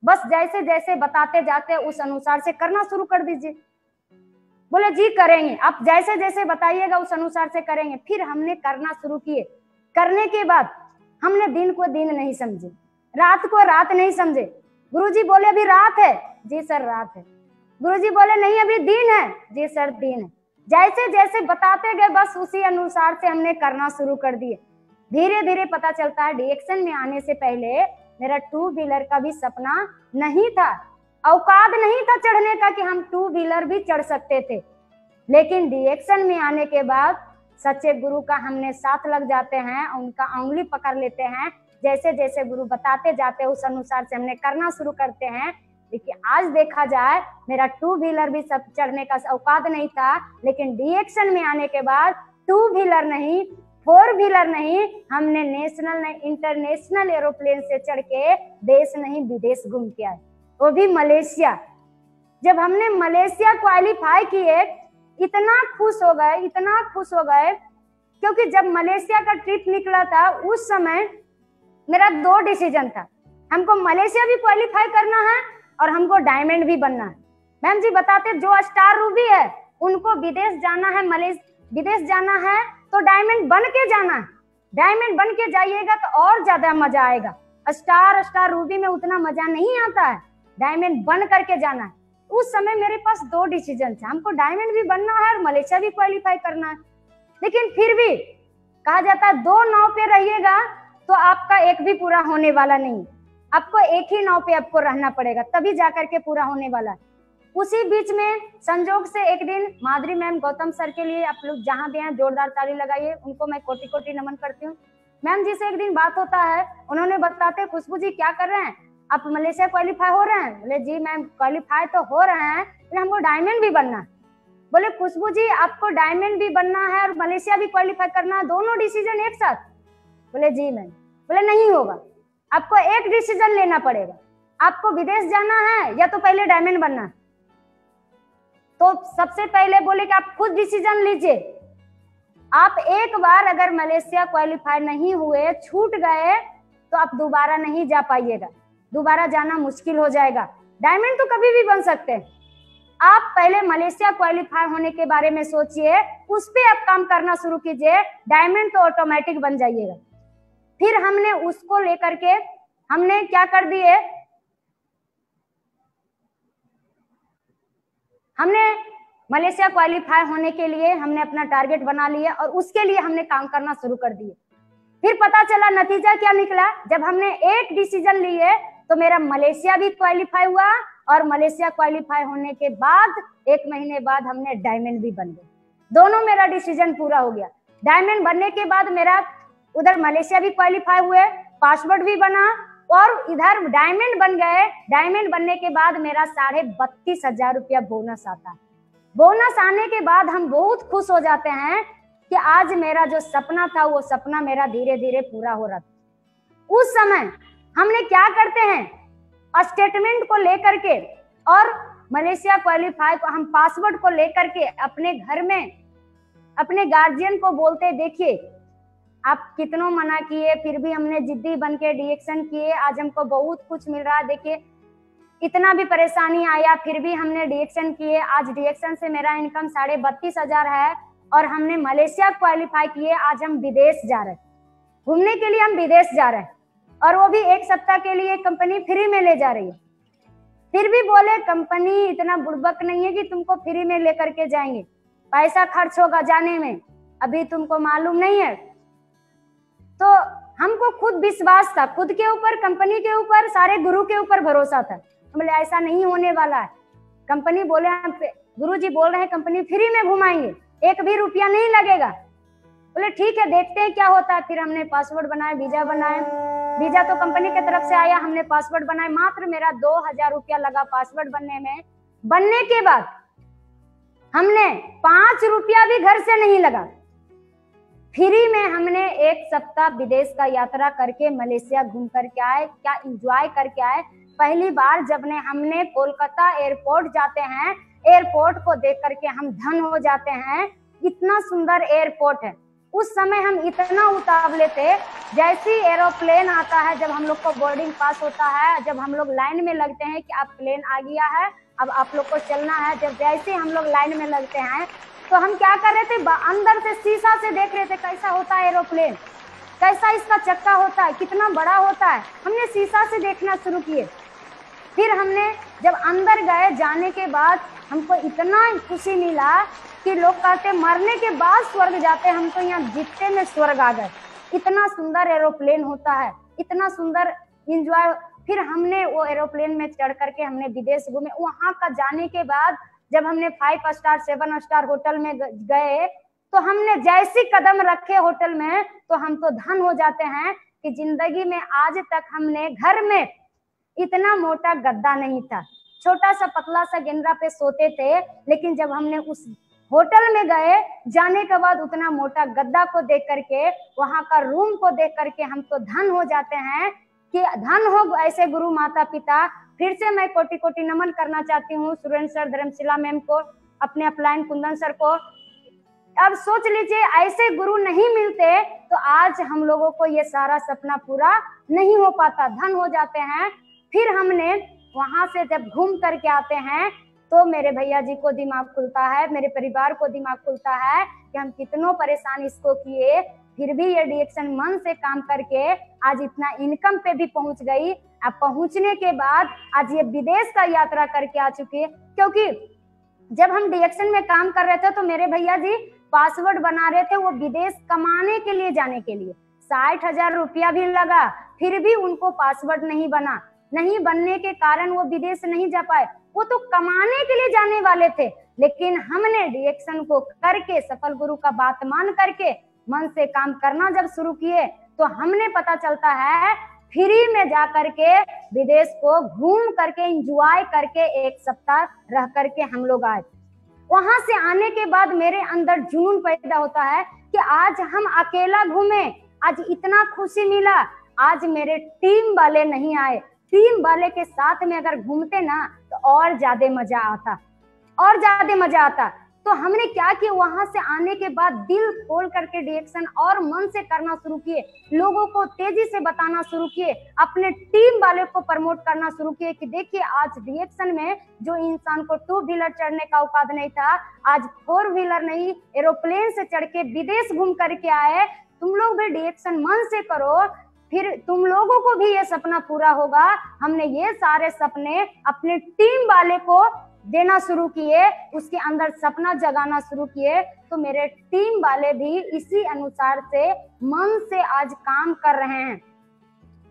बस जैसे जैसे बताते जाते उस अनुसार से करना शुरू कर दीजिए। बोले जी करेंगे, आप जैसे जैसे बताइएगा उस अनुसार से करेंगे। फिर हमने करना शुरू किए। करने के बाद हमने दिन को दिन नहीं समझे, रात को रात नहीं समझे। गुरुजी बोले अभी रात है, जी सर रात है। गुरुजी बोले नहीं अभी दिन है, जी सर दिन है। जैसे जैसे बताते गए बस उसी अनुसार से हमने करना शुरू कर दिए। धीरे धीरे पता चलता है डायरेक्शन में आने से पहले मेरा 2 व्हीलर का भी सपना नहीं था, औकात नहीं था चढ़ने का कि हम 2 व्हीलर भी चढ़ सकते थे। लेकिन डायरेक्शन में आने के बाद सच्चे गुरु का हमने साथ लग जाते हैं, उनका उंगली पकड़ लेते हैं। जैसे जैसे गुरु बताते जाते उस अनुसार से हमने करना शुरू करते हैं। देखिए आज देखा जाए मेरा 2 व्हीलर भी सब चढ़ने का औकात नहीं था, लेकिन डीएक्शन में आने के बाद 2 व्हीलर नहीं 4 व्हीलर नहीं, हमने नेशनल नहीं इंटरनेशनल एरोप्लेन से चढ़ के देश नहीं विदेश घूम के आए, वो भी मलेशिया। जब हमने मलेशिया क्वालिफाई किए इतना खुश हो गए, क्योंकि जब मलेशिया का ट्रिप निकला था उस समय मेरा 2 डिसीजन था, हमको मलेशिया भी क्वालिफाई करना है और हमको डायमंड भी बनना है। मैम जी बताते जो स्टार रूबी है उनको विदेश जाना है, विदेश जाना है तो डायमंड बन के जाना है, डायमंड बन के जाइएगा तो और ज्यादा मजा आएगा। स्टार रूबी में उतना मजा नहीं आता है, डायमंड बन करके जाना है। उस समय मेरे पास 2 डिसीजन थे, हमको डायमंड भी बनना है और मलेशिया भी क्वालिफाई करना है। लेकिन फिर भी कहा जाता है 2 नाव पे रहिएगा तो आपका एक भी पूरा होने वाला नहीं, आपको एक ही नाव पे आपको रहना पड़ेगा, तभी जाकर के पूरा होने वाला है। उसी बीच में संजोग से एक दिन माधुरी मैम गौतम सर के लिए आप लोग जहां भी हैं जोरदार ताली लगाइए, उनको मैं कोटि कोटि नमन करती हूँ। मैम जी से एक दिन बात होता है, उन्होंने बताते खुशबू जी क्या कर रहे हैं, आप मलेशिया क्वालिफाई हो रहे हैं? बोले जी मैम क्वालिफाई तो हो रहे हैं लेकिन हमको डायमंड भी बनना है। बोले खुशबू जी आपको डायमंड भी बनना है और मलेशिया भी क्वालिफाई करना है, दोनों डिसीजन एक साथ? बोले जी मैम। बोले नहीं होगा, आपको एक डिसीजन लेना पड़ेगा, आपको विदेश जाना है या तो पहले डायमंड बनना है। तो सबसे पहले बोले कि आप खुद डिसीजन लीजिए, आप एक बार अगर मलेशिया क्वालिफाई नहीं हुए छूट गए तो आप दोबारा नहीं जा पाइएगा, दोबारा जाना मुश्किल हो जाएगा। डायमंड तो कभी भी बन सकते हैं, आप पहले मलेशिया क्वालिफाई होने के बारे में सोचिए, उस पे आप काम करना शुरू कीजिए, डायमंड तो ऑटोमेटिक बन जाइएगा। फिर हमने उसको लेकर के हमने क्या कर दिए, हमने मलेशिया क्वालिफाई होने के लिए हमने अपना टारगेट बना लिया और उसके लिए हमने काम करना शुरू कर दिए। फिर पता चला नतीजा क्या निकला, जब हमने एक डिसीजन लिए तो मेरा मलेशिया भी क्वालिफाई हुआ और मलेशिया क्वालिफाई होने के बाद 1 महीने बाद हमने डायमंड भी बन गए, दोनों मेरा डिसीजन पूरा हो गया। डायमंड बनने के बाद मेरा उधर मलेशिया भी क्वालिफाई हुए, पासपोर्ट भी बना और इधर डायमंड बन गए। डायमंड बनने के बाद मेरा 32,500 रुपया बोनस आता है। बोनस आने के बाद हम बहुत खुश हो जाते हैं कि आज मेरा जो सपना था वो सपना मेरा धीरे धीरे पूरा हो रहा था। उस समय हमने क्या करते हैं, स्टेटमेंट को लेकर के और मलेशिया क्वालिफाई को हम पासवर्ड को लेकर के अपने घर में अपने गार्जियन को बोलते, देखिए आप कितनों मना किए फिर भी हमने जिद्दी बन के डीएक्शन किए, आज हमको बहुत कुछ मिल रहा है, देखिए इतना भी परेशानी आया फिर भी हमने डीएक्शन किए, आज डीएक्शन से मेरा इनकम 32,500 है और हमने मलेशिया क्वालिफाई किए, आज हम विदेश जा रहे हैं, घूमने के लिए हम विदेश जा रहे हैं और वो भी 1 सप्ताह के लिए कंपनी फ्री में ले जा रही है। फिर भी बोले कंपनी इतना बुड़बक नहीं है कि तुमको फ्री में लेकर के जाएंगे, पैसा खर्च होगा जाने में, अभी तुमको मालूम नहीं है। तो हमको खुद विश्वास था, खुद के ऊपर, कंपनी के ऊपर, सारे गुरु के ऊपर भरोसा था। बोले ऐसा नहीं होने वाला है, कंपनी बोले गुरु जी बोल रहे हैं कंपनी फ्री में घुमाएंगे, 1 भी रुपया नहीं लगेगा। बोले ठीक है देखते हैं क्या होता है। फिर हमने पासपोर्ट बनाए, वीजा बनाए, वीजा तो कंपनी की तरफ से आया, हमने पासपोर्ट बनाए, मात्र मेरा 2,000 रुपया लगा पासपोर्ट बनने में। बनने के बाद हमने 5 रुपया भी घर से नहीं लगा, फ्री में हमने 1 सप्ताह विदेश का यात्रा करके मलेशिया घूम करके आए, क्या एंजॉय करके आए। पहली बार जब हमने कोलकाता एयरपोर्ट जाते हैं, एयरपोर्ट को देख करके हम धन हो जाते हैं, इतना सुंदर एयरपोर्ट है। उस समय हम इतना उतावले थे, जैसे एरोप्लेन आता है, जब हम लोग को बोर्डिंग पास होता है, जब हम लोग लाइन में लगते हैं कि अब प्लेन आ गया है, अब आप लोग को चलना है, जब जैसे हम लोग लाइन में लगते हैं तो हम क्या कर रहे थे, अंदर से शीशा से देख रहे थे कैसा होता है एरोप्लेन, कैसा इसका चक्का होता है, कितना बड़ा होता है, हमने शीशा से देखना शुरू किए। फिर हमने जब अंदर गए, जाने के बाद हमको इतना खुशी मिला कि लोग कहते मरने के बाद स्वर्ग जाते, हम तो यहाँ जीते में स्वर्ग आ गए। इतना सुंदर एरोप्लेन होता है, इतना सुंदर एंजॉय। फिर हमने वो एरोप्लेन में चढ़ करके हमने विदेश घूमे। वहां का जाने के बाद जब हमने 5 स्टार 7 स्टार होटल में गए तो हमने जैसी कदम रखे होटल में तो हम तो धन हो जाते हैं। कि जिंदगी में आज तक हमने घर में इतना मोटा गद्दा नहीं था, छोटा सा पतला सा गेंद्रा पे सोते थे, लेकिन जब हमने उस होटल में गए, जाने के बाद उतना मोटा गद्दा को देख करके, वहां का रूम को देख करके हम तो धन हो जाते हैं कि धन हो ऐसे गुरु माता पिता। फिर से मैं कोटि कोटि नमन करना चाहती हूँ सुरेंद्र सर, धर्मशिला मैम को, अपने अपलाइन कुंदन सर को। अब सोच लीजिए ऐसे गुरु नहीं मिलते तो आज हम लोगों को ये सारा सपना पूरा नहीं हो पाता, धन हो जाते हैं। फिर हमने वहां से जब घूम करके आते हैं तो मेरे भैया जी को दिमाग खुलता है, मेरे परिवार को दिमाग खुलता है कि हम कितनों परेशान इसको किए, फिर भी ये डिएक्शन मन से काम करके आज इतना इनकम पे भी पहुंच गई। अब पहुंचने के बाद आज ये विदेश का यात्रा करके आ चुकी है, क्योंकि जब हम डिएक्शन में काम कर रहे थे तो मेरे भैया जी पासवर्ड बना रहे थे वो विदेश कमाने के लिए जाने के लिए। 60,000 रुपया भी लगा, फिर भी उनको पासवर्ड नहीं बना। नहीं बनने के कारण वो विदेश नहीं जा पाए, वो तो कमाने के लिए जाने वाले थे। लेकिन हमने डिएक्शन को करके, सफल गुरु का बात मान करके मन से काम करना जब शुरू किए तो हमने पता चलता है फ्री में जा करके विदेश को घूम करके एंजॉय करके 1 सप्ताह रह करके हम लोग आए। वहां से आने के बाद मेरे अंदर जुनून पैदा होता है कि आज हम अकेला घूमे, आज इतना खुशी मिला। आज मेरे टीम वाले नहीं आए, टीम वाले के साथ में अगर घूमते ना तो और ज्यादा मजा आता, और ज्यादा मजा आता। तो हमने क्या किया, वहां से आने के बाद दिल खोल करके डिएक्शन और मन से करना शुरू किए, लोगों को तेजी से बताना शुरू किए, अपने टीम वाले को प्रमोट करना शुरू किए कि देखिए आज डिएक्शन में जो इंसान को 2 व्हीलर चढ़ने का औकात नहीं था, आज 4 व्हीलर नहीं एरोप्लेन से चढ़ के विदेश घूम करके आए। तुम लोग भी डिएक्शन मन से करो, फिर तुम लोगों को भी ये सपना पूरा होगा। हमने ये सारे सपने अपने टीम वाले को देना शुरू किए, उसके अंदर सपना जगाना शुरू किए, तो मेरे टीम वाले भी इसी अनुसार से मन से आज काम कर रहे हैं।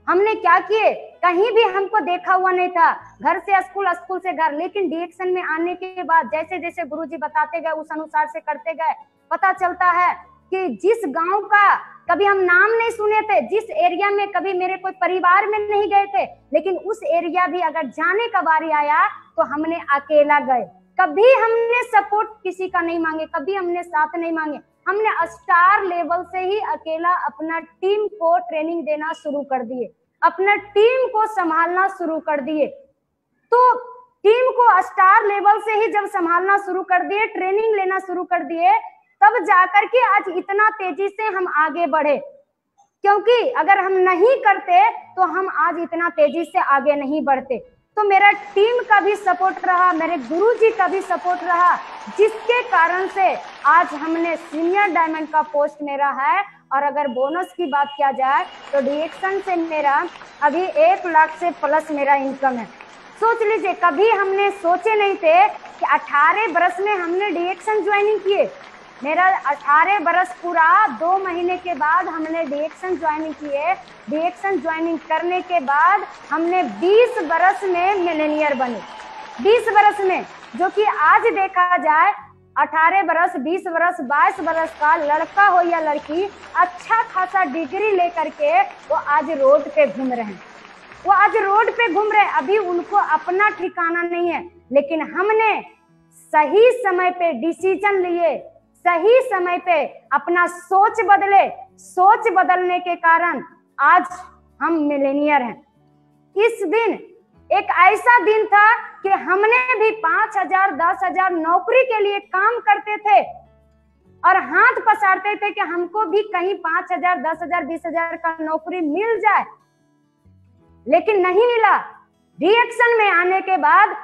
हमने क्या किए, कहीं भी हमको देखा हुआ नहीं था, घर से स्कूल, स्कूल से घर, लेकिन डिएक्शन में आने के बाद जैसे जैसे गुरुजी बताते गए उस अनुसार से करते गए। पता चलता है कि जिस गांव का कभी हम नाम नहीं सुने थे, जिस एरिया में कभी मेरे कोई परिवार में नहीं गए थे, लेकिन उस एरिया भी अगर जाने का बारी आया तो हमने अकेला गए। कभी हमने सपोर्ट किसी का नहीं मांगे, कभी हमने साथ नहीं मांगे, हमने स्टार लेवल से ही अकेला अपना टीम को ट्रेनिंग देना शुरू कर दिए, अपना टीम को संभालना शुरू कर दिए। तो टीम को स्टार लेवल से ही जब संभालना शुरू कर दिए, ट्रेनिंग लेना शुरू कर दिए, तब जाकर के आज इतना तेजी से हम आगे बढ़े। क्योंकि अगर हम नहीं करते तो हम आज इतना तेजी से आगे नहीं बढ़ते। तो मेरा टीम का भी सपोर्ट रहा, मेरे गुरुजी का भी सपोर्ट रहा, जिसके कारण से आज हमने सीनियर डायमंड का पोस्ट मेरा है। और अगर बोनस की बात किया जाए तो डिएक्शन से मेरा अभी 1 लाख से प्लस मेरा इनकम है। सोच लीजिए, कभी हमने सोचे नहीं थे कि 18 बरस में हमने डिएक्शन ज्वाइनिंग किए। मेरा 18 बरस पूरा 2 महीने के बाद हमने डिएक्शन ज्वाइनिंग किए। डिएक्शन ज्वाइनिंग करने के बाद हमने 20 बरस में मिलेनियर बने। 20 बरस में, जो कि आज देखा जाए 18 बरस, 20 बरस, 22 बरस का लड़का हो या लड़की अच्छा खासा डिग्री लेकर के वो आज रोड पे घूम रहे हैं, वो आज रोड पे घूम रहे हैं। अभी उनको अपना ठिकाना नहीं है, लेकिन हमने सही समय पे डिसीजन लिए, सही समय पे अपना सोच बदले। सोच बदलने के कारण आज हम मिलेनियर हैं। इस दिन एक ऐसा दिन था कि हमने भी 5,000, 10,000 नौकरी के लिए काम करते थे और हाथ पसारते थे कि हमको भी कहीं 5,000, 10,000, 20,000 का नौकरी मिल जाए, लेकिन नहीं मिला। डिएक्शन में आने के बाद,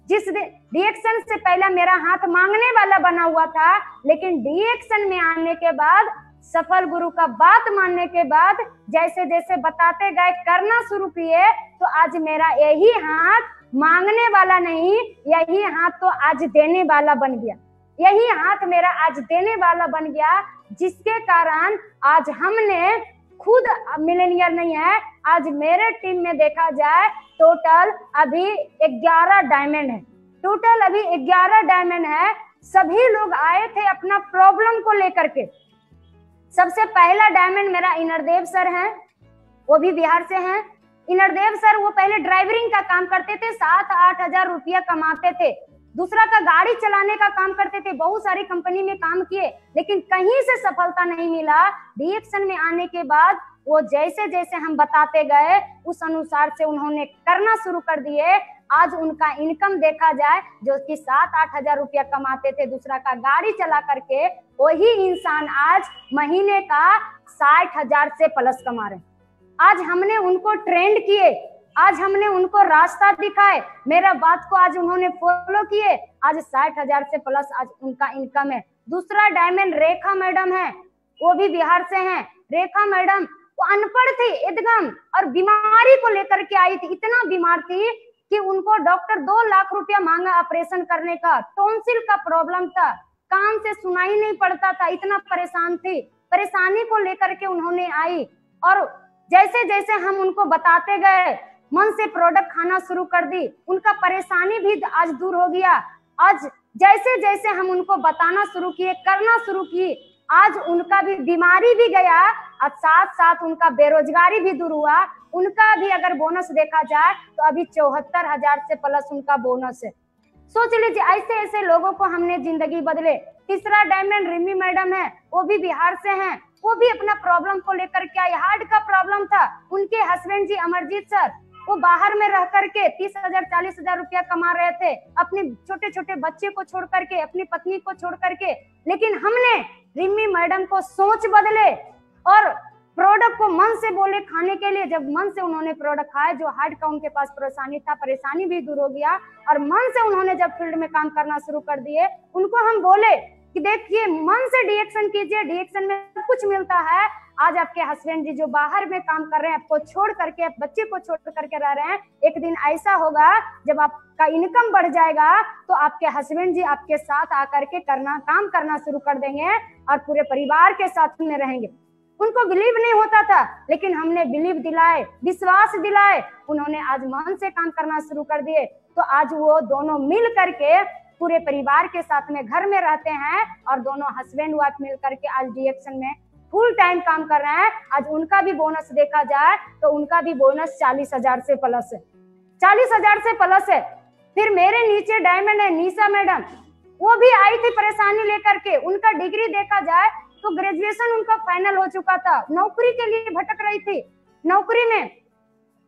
जिस डिएक्शन से पहले मेरा हाथ मांगने वाला बना हुआ था, लेकिन डिएक्शन में आने के बाद, सफल गुरु का बात मानने के बाद, जैसे जैसे बताते गए, करना शुरू किए, तो आज मेरा यही हाथ मांगने वाला नहीं, यही हाथ तो आज देने वाला बन गया। यही हाथ मेरा आज देने वाला बन गया, जिसके कारण आज हमने खुद मिलेनियर नहीं है। आज मेरे टीम में देखा जाए टोटल अभी 11 डायमंड है, टोटल अभी 11 डायमंड है। सभी लोग आए थे अपना प्रॉब्लम को लेकर के। सबसे पहला डायमंड मेरा इनरदेव सर है, वो भी बिहार से हैं। इनरदेव सर वो पहले ड्राइवरिंग का काम करते थे, 7-8 हजार रुपया कमाते थे। दूसरा का गाड़ी चलाने का काम करते थे, बहुत सारी कंपनी में काम किए, लेकिन कहीं से सफलता नहीं मिला। डीएक्शन में आने के बाद वो जैसे जैसे हम बताते गए उस अनुसार से उन्होंने करना शुरू कर दिए। आज उनका इनकम देखा जाए, जो कि 7-8 हजार रुपया कमाते थे दूसरा का गाड़ी चला करके, वही इंसान आज महीने का 60 हजार से प्लस कमा रहे। आज हमने उनको ट्रेंड किए, आज हमने उनको रास्ता दिखाए, मेरा बात को आज उन्होंने फॉलो किए, आज 60 हजार से प्लस आज उनका इनकम है। दूसरा डायमंड रेखा मैडम है, वो भी बिहार से हैं। रेखा मैडम वो अनपढ़ थी एकदम, और बीमारी को लेकर के आई थी। इतना बीमार थी कि उनको डॉक्टर 2 लाख रुपया मांगा ऑपरेशन करने का। टॉन्सिल का प्रॉब्लम था, कान से सुनाई नहीं पड़ता था, इतना परेशान थी। परेशानी को लेकर के उन्होंने आई, और जैसे जैसे हम उनको बताते गए, मन से प्रोडक्ट खाना शुरू कर दी, उनका परेशानी भी आज दूर हो गया। आज जैसे जैसे हम उनको बताना शुरू किए, करना शुरू किए, आज उनका भी बीमारी भी गया और साथ साथ उनका बेरोजगारी भी दूर हुआ। उनका भी अगर बोनस देखा जाए तो अभी 74 हजार से प्लस उनका बोनस है। सोच लीजिए, ऐसे ऐसे लोगों को हमने जिंदगी बदले। तीसरा डायमंड रिमी मैडम है, वो भी बिहार से हैं। वो भी अपना प्रॉब्लम को लेकर के आई, हार्ट का प्रॉब्लम था। उनके हस्बैंड जी अमरजीत सर वो बाहर में रह करके 30 हजार 40 हजार रुपया कमा रहे थे, अपने छोटे छोटे बच्चे को छोड़ करके, अपनी पत्नी को छोड़ करके। लेकिन हमने रिमी मैडम को सोच बदले और प्रोडक्ट को मन से बोले खाने के लिए। जब मन से उन्होंने प्रोडक्ट खाए, जो हार्ट का उनके पास परेशानी था, परेशानी भी दूर हो गया। और मन से उन्होंने जब फील्ड में काम करना शुरू कर दिए, उनको हम बोले कि देखिए मन से डीएक्शन कीजिए, डीएक्शन में कुछ मिलता है। आज आपके हस्बैंड जी जो बाहर में काम कर रहे हैं, आपको छोड़ करके, आप बच्चे को छोड़ करके रह रहे हैं, एक दिन ऐसा होगा जब आपका इनकम बढ़ जाएगा तो आपके हस्बैंड जी आपके साथ आकर के काम करना शुरू कर देंगे और पूरे परिवार के साथ में रहेंगे। उनको बिलीव नहीं होता था, लेकिन हमने बिलीव दिलाए, विश्वास दिलाए, उन्होंने आज मन से काम करना शुरू कर दिए। तो आज वो दोनों मिल करके पूरे परिवार के साथ में घर में रहते हैं और दोनों हस्बैंड वाइफ मिल करके आज डीएक्शन में फुल टाइम काम कर रहे हैं। आज उनका भी बोनस देखा जाए तो उनका भी बोनस 40 हजार से प्लस है, 40 हजार से प्लस है। फिर मेरे नीचे डायमंड है निशा मैडम, वो भी आई थी परेशानी लेकर के। उनका डिग्री देखा जाए तो ग्रेजुएशन उनका फाइनल हो चुका था, नौकरी के लिए भटक रही थी। नौकरी में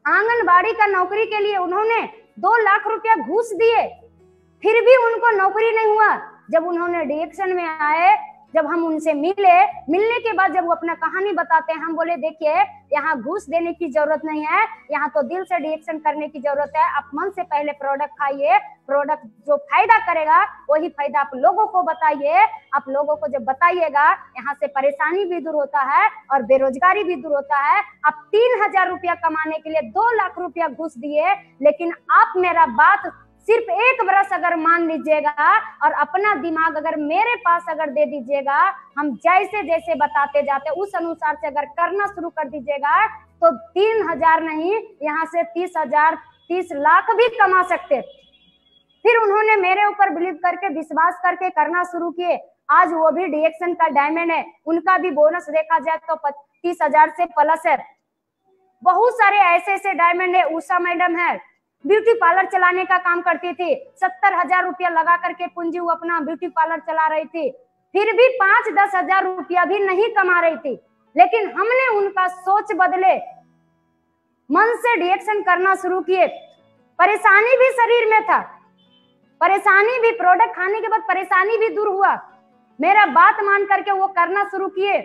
आंगनबाड़ी का नौकरी के लिए उन्होंने 2 लाख रुपया घूस दिए, फिर भी उनको नौकरी नहीं हुआ। जब उन्होंने डीएक्शन में आए, जब हम उनसे मिलने के बाद जब वो अपना कहानी बताते हैं, हम बोले देखिए यहाँ घूस देने की जरूरत नहीं है, यहाँ तो दिल से डीएक्शन करने की जरूरत है। आप मन से पहले प्रोडक्ट खाइए, प्रोडक्ट जो फायदा करेगा वही फायदा आप लोगों को बताइए। आप लोगों को जब बताइएगा, यहाँ से परेशानी भी दूर होता है और बेरोजगारी भी दूर होता है। आप 3 हजार रुपया कमाने के लिए 2 लाख रुपया घूस दिए, लेकिन आप मेरा बात सिर्फ एक बरस अगर मान लीजिएगा और अपना दिमाग अगर मेरे पास अगर दे दीजिएगा, हम जैसे जैसे बताते जाते उस अनुसार से अगर करना शुरू कर दीजिएगा तो 3 हजार नहीं, यहाँ से 30 हजार 30 लाख भी कमा सकते। फिर उन्होंने मेरे ऊपर बिलीव करके, विश्वास करके करना शुरू किए। आज वो भी डीएक्शन का डायमंड है, उनका भी बोनस देखा जाए तो 30 हजार से प्लस है। बहुत सारे ऐसे ऐसे डायमंड है। उषा मैडम है, ब्यूटी पार्लर चलाने का काम करती थी, 70 हजार रुपया लगा करके पूंजी वो अपना ब्यूटी पार्लर चला रही थी, फिर भी 5-10 हजार रुपया भी नहीं कमा रही थी। लेकिन हमने उनका सोच बदले, मन से डीएक्शन करना शुरू किए। परेशानी भी शरीर में था, परेशानी भी, प्रोडक्ट खाने के बाद परेशानी भी दूर हुआ। मेरा बात मान करके वो करना शुरू किए।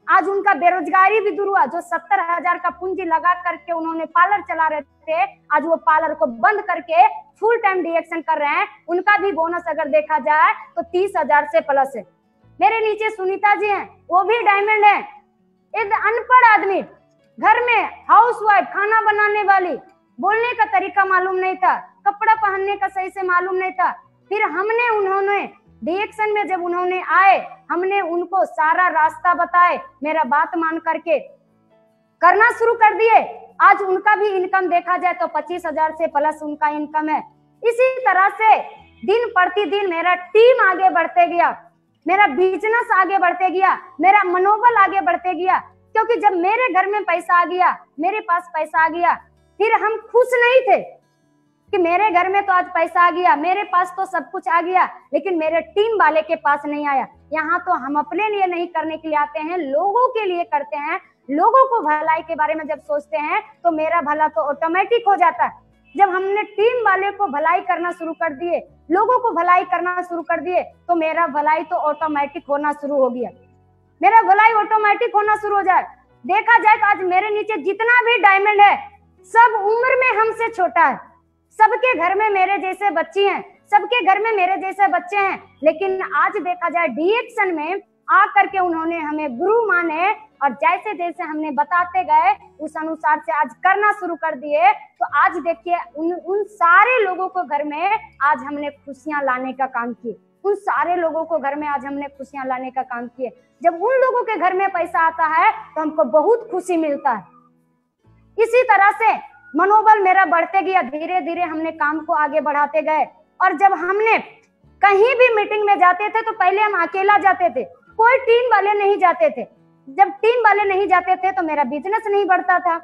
आज उनका बेरोजगारी भी दूर हुआ। जो 70 हजार का पूंजी लगा करके उन्होंने पार्लर चला रहे थे, आज वो पार्लर को बंद करके फुल टाइम डीएक्शन कर रहे हैं। उनका भी बोनस अगर देखा जाए तो 30 हजार से प्लस है। मेरे नीचे सुनीता जी हैं, वो भी डायमंड है। एक अनपढ़ आदमी, घर में हाउसवाइफ, खाना बनाने वाली, बोलने का तरीका मालूम नहीं था, कपड़ा पहनने का सही से मालूम नहीं था। फिर हमने उन्होंने डीएक्शन में जब उन्होंने आए, हमने उनको सारा रास्ता बताए, मेरा बात मान करके करना शुरू कर दिए। आज उनका भी इनकम देखा जाए तो 25 हजार से प्लस उनका इनकम है। इसी तरह से दिन प्रतिदिन मेरा टीम आगे बढ़ते गया, मेरा बिजनेस आगे बढ़ते गया, मेरा मनोबल आगे बढ़ते गया। क्योंकि जब मेरे घर में पैसा आ गया, मेरे पास पैसा आ गया, फिर हम खुश नहीं थे कि मेरे घर में तो आज पैसा आ गया, मेरे पास तो सब कुछ आ गया, लेकिन मेरे टीम वाले के पास नहीं आया। यहाँ तो हम अपने लिए नहीं करने के लिए आते हैं, लोगों के लिए करते हैं। लोगों को भलाई के बारे में जब सोचते हैं तो मेरा भला तो ऑटोमेटिक हो जाता है। जब हमने टीम वाले को भलाई करना शुरू कर दिए, लोगों को भलाई करना शुरू कर दिए, तो मेरा भलाई तो ऑटोमेटिक होना शुरू हो गया। मेरा भलाई ऑटोमेटिक होना शुरू हो जाए। देखा जाए तो आज मेरे नीचे जितना भी डायमंड है, सब उम्र में हमसे छोटा है। सबके घर में मेरे जैसे बच्ची हैं, सबके घर में मेरे जैसे बच्चे हैं, लेकिन आज देखा जाए डीएक्शन में आकर के उन्होंने हमें गुरु माने और जैसे जैसे हमने बताते गए उस अनुसार से आज करना शुरू कर दिए। तो आज देखिए उन सारे लोगों को घर में आज हमने खुशियां लाने का काम किए। उन सारे लोगों को घर में आज हमने खुशियां लाने का काम किए। जब उन लोगों के घर में पैसा आता है तो हमको बहुत खुशी मिलता है। इसी तरह से मनोबल मेरा बढ़ते गया, धीरे धीरे हमने काम को आगे बढ़ाते गए। और जब हमने कहीं भी मीटिंग में जाते थे तो पहले हम अकेला जाते थे, कोई टीम वाले नहीं जाते थे। जब टीम वाले नहीं जाते थे तो मेरा बिजनेस नहीं बढ़ता था।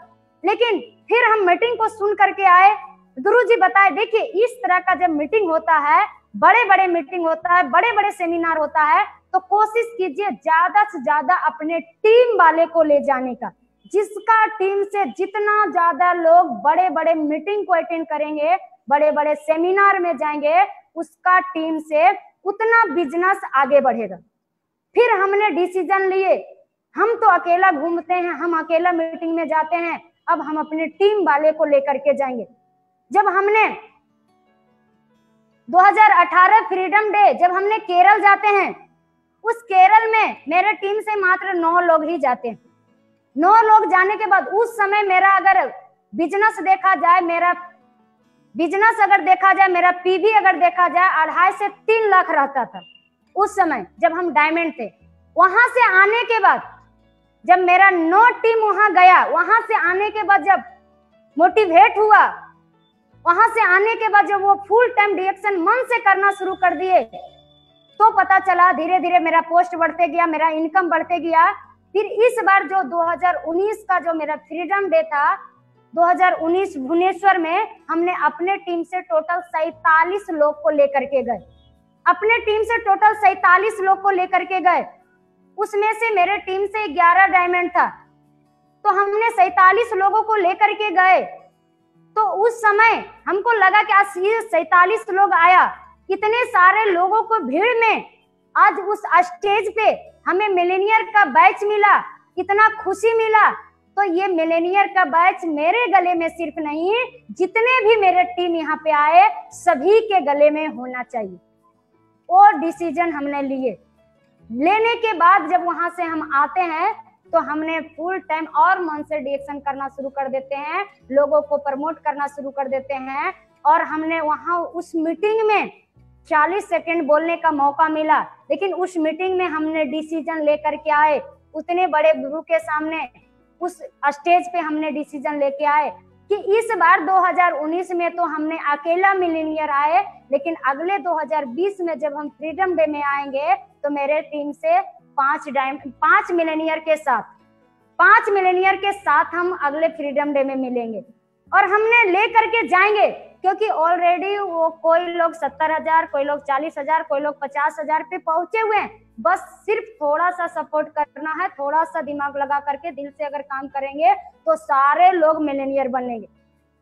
लेकिन फिर हम मीटिंग को सुन करके आए, गुरुजी बताए देखिए इस तरह का जब मीटिंग होता है, बड़े बड़े मीटिंग होता है, बड़े बड़े सेमिनार होता है, तो कोशिश कीजिए ज्यादा से ज्यादा अपने टीम वाले को ले जाने का। जिसका टीम से जितना ज्यादा लोग बड़े बड़े मीटिंग को अटेंड करेंगे, बड़े बड़े सेमिनार में जाएंगे, उसका टीम से उतना बिजनेस आगे बढ़ेगा। फिर हमने डिसीजन लिए, हम तो अकेला घूमते हैं, हम अकेला मीटिंग में जाते हैं, अब हम अपने टीम वाले को लेकर के जाएंगे। जब हमने 2018 फ्रीडम डे जब हमने केरल जाते हैं, उस केरल में मेरे टीम से मात्र 9 लोग ही जाते हैं। 9 लोग जाने के बाद उस समय मेरा अगर बिजनेस देखा जाए, मेरा पीवी अगर देखा जाए 2.5 से 3 लाख रहता था उस समय जब हम डायमंड थे। वहां से आने के बाद जब मेरा 9 टीम वहां गया, वहां से आने के बाद जब मोटिवेट हुआ, वहां से आने के बाद जब वो फुल टाइम डिएक्शन मन से करना शुरू कर दिए, तो पता चला धीरे धीरे मेरा पोस्ट बढ़ते गया, मेरा इनकम बढ़ते गया। फिर इस बार जो 2019 का जो मेरा फ्रीडम डे था, 2019 भुवनेश्वर में हमने अपने टीम से टोटल 47 लोग को लेकर के गए। अपने टीम से टोटल 47 लोग को लेकर के गए। उसमें से मेरे टीम से 11 डायमंड था, तो हमने 47 लोगों को लेकर के गए। तो उस समय हमको लगा कि आज ये 47 लोग आया, इतने सारे लोगों को भीड़ में आज उस स्टेज पे हमें मिलेनियर का बैच मिला, इतना खुशी मिला। तो ये मिलेनियर का बैच मेरे गले में सिर्फ नहीं, जितने भी मेरे टीम यहाँ पे आए सभी के गले में होना चाहिए। और डिसीजन हमने लिए। लेने के बाद जब वहां से हम आते हैं तो हमने फुल टाइम और मन से डिएक्शन करना शुरू कर देते हैं, लोगों को प्रमोट करना शुरू कर देते हैं। और हमने वहां उस मीटिंग में 40 सेकंड बोलने का मौका मिला, लेकिन उस मीटिंग में हमने डिसीजन लेकर के आए। उतने बड़े गुरु के सामने उस स्टेज पे हमने डिसीजन लेके आए कि इस बार 2019 में तो हमने अकेला मिलेनियर आए, लेकिन अगले 2020 में जब हम फ्रीडम डे में आएंगे तो मेरे टीम से 5 मिलेनियर के साथ हम अगले फ्रीडम डे में मिलेंगे। और हमने ले करके जाएंगे, क्योंकि ऑलरेडी वो कोई लोग 70,000, कोई लोग 40,000, कोई लोग 50,000 पे पहुंचे हुए हैं। बस सिर्फ थोड़ा सा सपोर्ट करना है, थोड़ा सा दिमाग लगा करके दिल से अगर काम करेंगे तो सारे लोग मिलेनियर बनेंगे।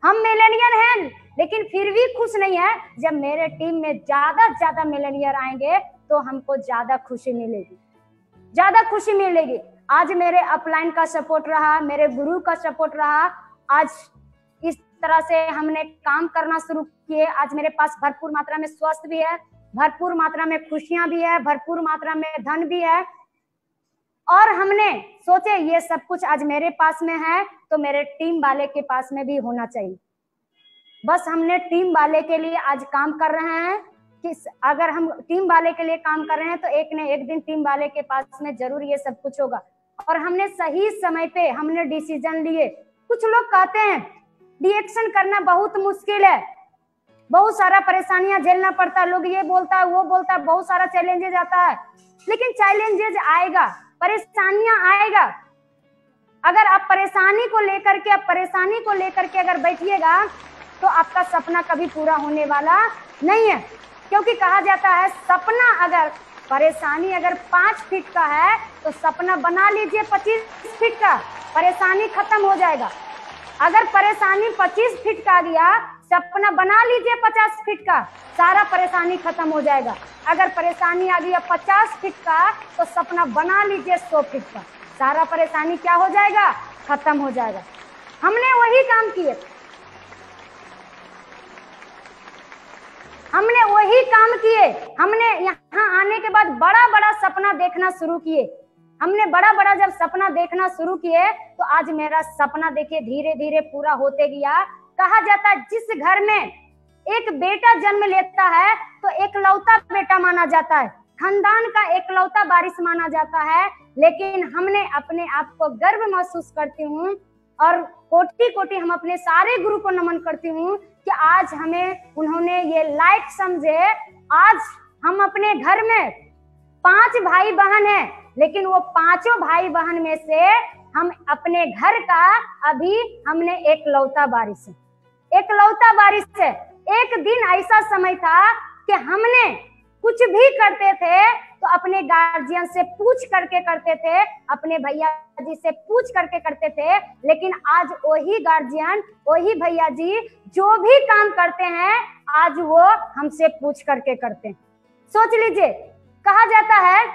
हम मिलेनियर हैं, लेकिन फिर भी खुश नहीं है। जब मेरे टीम में ज्यादा मिलेनियर आएंगे तो हमको ज्यादा खुशी मिलेगी। आज मेरे अपलाइन का सपोर्ट रहा, मेरे गुरु का सपोर्ट रहा। आज इस तरह से हमने काम करना शुरू किए। आज मेरे पास भरपूर मात्रा में स्वास्थ्य भी है, भरपूर मात्रा में खुशियां भी है, भरपूर मात्रा में धन भी है। और हमने सोचे ये सब कुछ आज मेरे पास में है तो मेरे टीम वाले के पास में भी होना चाहिए। बस हमने टीम वाले के लिए आज काम कर रहे हैं कि अगर हम टीम वाले के लिए काम कर रहे हैं तो एक न एक दिन टीम वाले के पास में जरूर ये सब कुछ होगा। और हमने सही समय पे हमने डिसीजन लिए। कुछ लोग कहते हैं डिएक्शन करना बहुत मुश्किल है, बहुत सारा परेशानियां झेलना पड़ता है, लोग ये बोलता है वो बोलता है, बहुत सारा चैलेंजेज आता है। लेकिन चैलेंजेज आएगा, परेशानियां आएगा, अगर आप परेशानी को लेकर के अगर बैठिएगा तो आपका सपना कभी पूरा होने वाला नहीं है। क्योंकि कहा जाता है सपना अगर परेशानी अगर 5 फीट का है तो सपना बना लीजिए 25 फीट का, परेशानी खत्म हो जाएगा। अगर परेशानी 25 फीट का आ गया, सपना बना लीजिए 50 फीट का, सारा परेशानी खत्म हो जाएगा। अगर परेशानी आ गया 50 फीट का तो सपना बना लीजिए 100 फीट का, सारा परेशानी क्या हो जाएगा, खत्म हो जाएगा। हमने वही काम किए, हमने यहाँ आने के बाद बड़ा बड़ा सपना देखना शुरू किए। हमने बड़ा बड़ा जब सपना देखना शुरू किए तो आज मेरा सपना देखिए धीरे धीरे पूरा होते गया। कहा जाता है जिस घर में एक बेटा जन्म लेता है तो एकलौता बेटा माना जाता है, खानदान का एकलौता वारिस माना जाता है। लेकिन हमने अपने आप को गर्व महसूस करती हूँ और कोटि कोटि हम अपने सारे गुरु को नमन करती हूँ कि आज हमें उन्होंने ये लायक समझे। आज हम अपने घर में 5 भाई बहन हैं, लेकिन वो 5 भाई बहन में से हम अपने घर का अभी हमने एकलौता वारिस है। एक दिन ऐसा समय था कि हमने कुछ भी करते थे तो अपने गार्जियन से पूछ करके करते थे, अपने भैया जी से पूछ करके करते थे। लेकिन आज वही गार्जियन, वही भैया जी जो भी काम करते हैं आज वो हमसे पूछ करके करते हैं। सोच लीजिए, कहा जाता है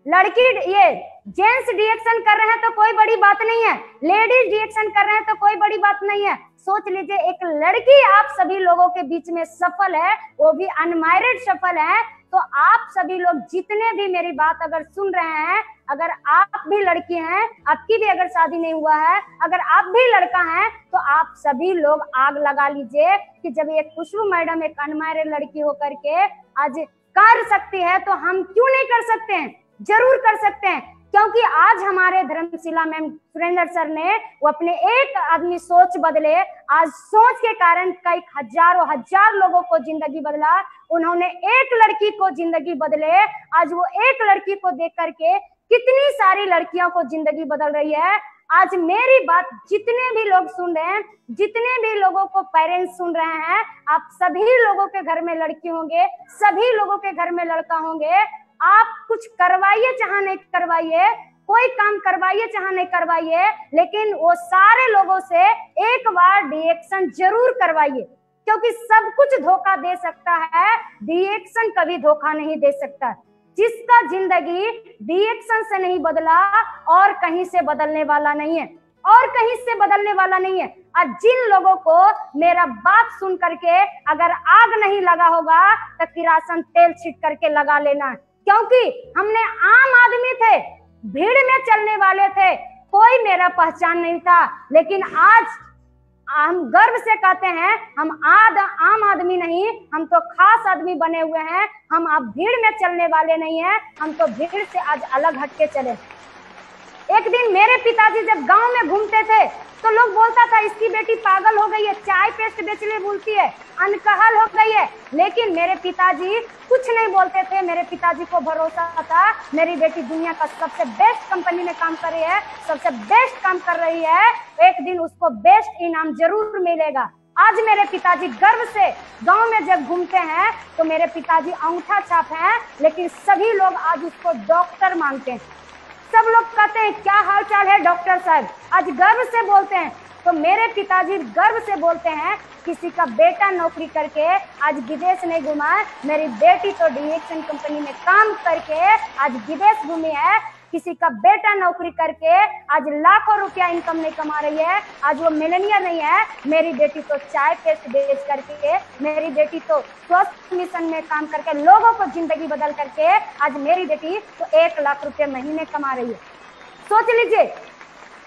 लड़की ये जेंट्स रिएक्शन कर रहे हैं तो कोई बड़ी बात नहीं है, लेडीज रिएक्शन कर रहे हैं तो कोई बड़ी बात नहीं है। सोच लीजिए एक लड़की आप सभी लोगों के बीच में सफल है, वो भी अनमैरिड सफल है। तो आप सभी लोग जितने भी मेरी बात अगर सुन रहे हैं, अगर आप भी लड़की हैं, आपकी भी अगर शादी नहीं हुआ है, अगर आप भी लड़का हैं, तो आप सभी लोग आग लगा लीजिए कि जब एक खुशबू मैडम एक अनमैरिड लड़की होकर के आज कर सकती है तो हम क्यों नहीं कर सकते हैं, जरूर कर सकते हैं। क्योंकि आज हमारे धर्मशिला मैम सुरेंद्र सर ने वो अपने एक आदमी सोच बदले, आज सोच के कारण कई हजारों हजार लोगों को जिंदगी बदला। उन्होंने एक लड़की को जिंदगी बदले, आज वो एक लड़की को देख करके कितनी सारी लड़कियों को जिंदगी बदल रही है। आज मेरी बात जितने भी लोग सुन रहे हैं, जितने भी लोगों को पेरेंट्स सुन रहे हैं, आप सभी लोगों के घर में लड़की होंगे, सभी लोगों के घर में लड़का होंगे। आप कुछ करवाइए चाहे नहीं करवाइए, कोई काम करवाइए चाहे नहीं करवाइए, लेकिन वो सारे लोगों से एक बार रिएक्शन जरूर करवाइए। क्योंकि सब कुछ धोखा दे सकता है, रिएक्शन कभी धोखा नहीं दे सकता। जिसका जिंदगी रिएक्शन से नहीं बदला और कहीं से बदलने वाला नहीं है, और कहीं से बदलने वाला नहीं है। और जिन लोगों को मेरा बात सुन करके अगर आग नहीं लगा होगा तो किरासन तेल छिट करके लगा लेना है। क्योंकि हमने आम आदमी थे, भीड़ में चलने वाले थे, कोई मेरा पहचान नहीं था। लेकिन आज हम गर्व से कहते हैं हम आम आदमी नहीं, हम तो खास आदमी बने हुए हैं। हम अब भीड़ में चलने वाले नहीं हैं, हम तो भीड़ से आज अलग हटके चले। एक दिन मेरे पिताजी जब गांव में घूमते थे तो लोग बोलता था इसकी बेटी पागल हो गई है, चाय पेस्ट बेचने भूलती है, अनकहल हो गई है। लेकिन मेरे पिताजी कुछ नहीं बोलते थे। मेरे पिताजी को भरोसा था मेरी बेटी दुनिया का सबसे बेस्ट कंपनी में काम कर रही है, सबसे बेस्ट काम कर रही है, एक दिन उसको बेस्ट इनाम जरूर मिलेगा। आज मेरे पिताजी गर्व से गांव में जब घूमते हैं तो मेरे पिताजी अंगूठा छाप हैं, लेकिन सभी लोग आज उसको डॉक्टर मानते हैं। सब लोग कहते हैं क्या हाल चाल है डॉक्टर साहब, आज गर्व से बोलते हैं। तो मेरे पिताजी गर्व से बोलते हैं किसी का बेटा नौकरी करके आज विदेश नहीं घुमा, मेरी बेटी तो डिएक्शन कंपनी में काम करके आज विदेश घूमी है। किसी का बेटा नौकरी करके आज लाखों रुपया इनकम नहीं कमा रही है, आज वो मिलेनियर नहीं है। मेरी बेटी तो चाय पेस्ट बेच करके, मेरी बेटी तो स्वास्थ्य मिशन में काम करके लोगों को जिंदगी बदल करके आज मेरी बेटी तो 1 लाख रुपए महीने कमा रही है। सोच लीजिए,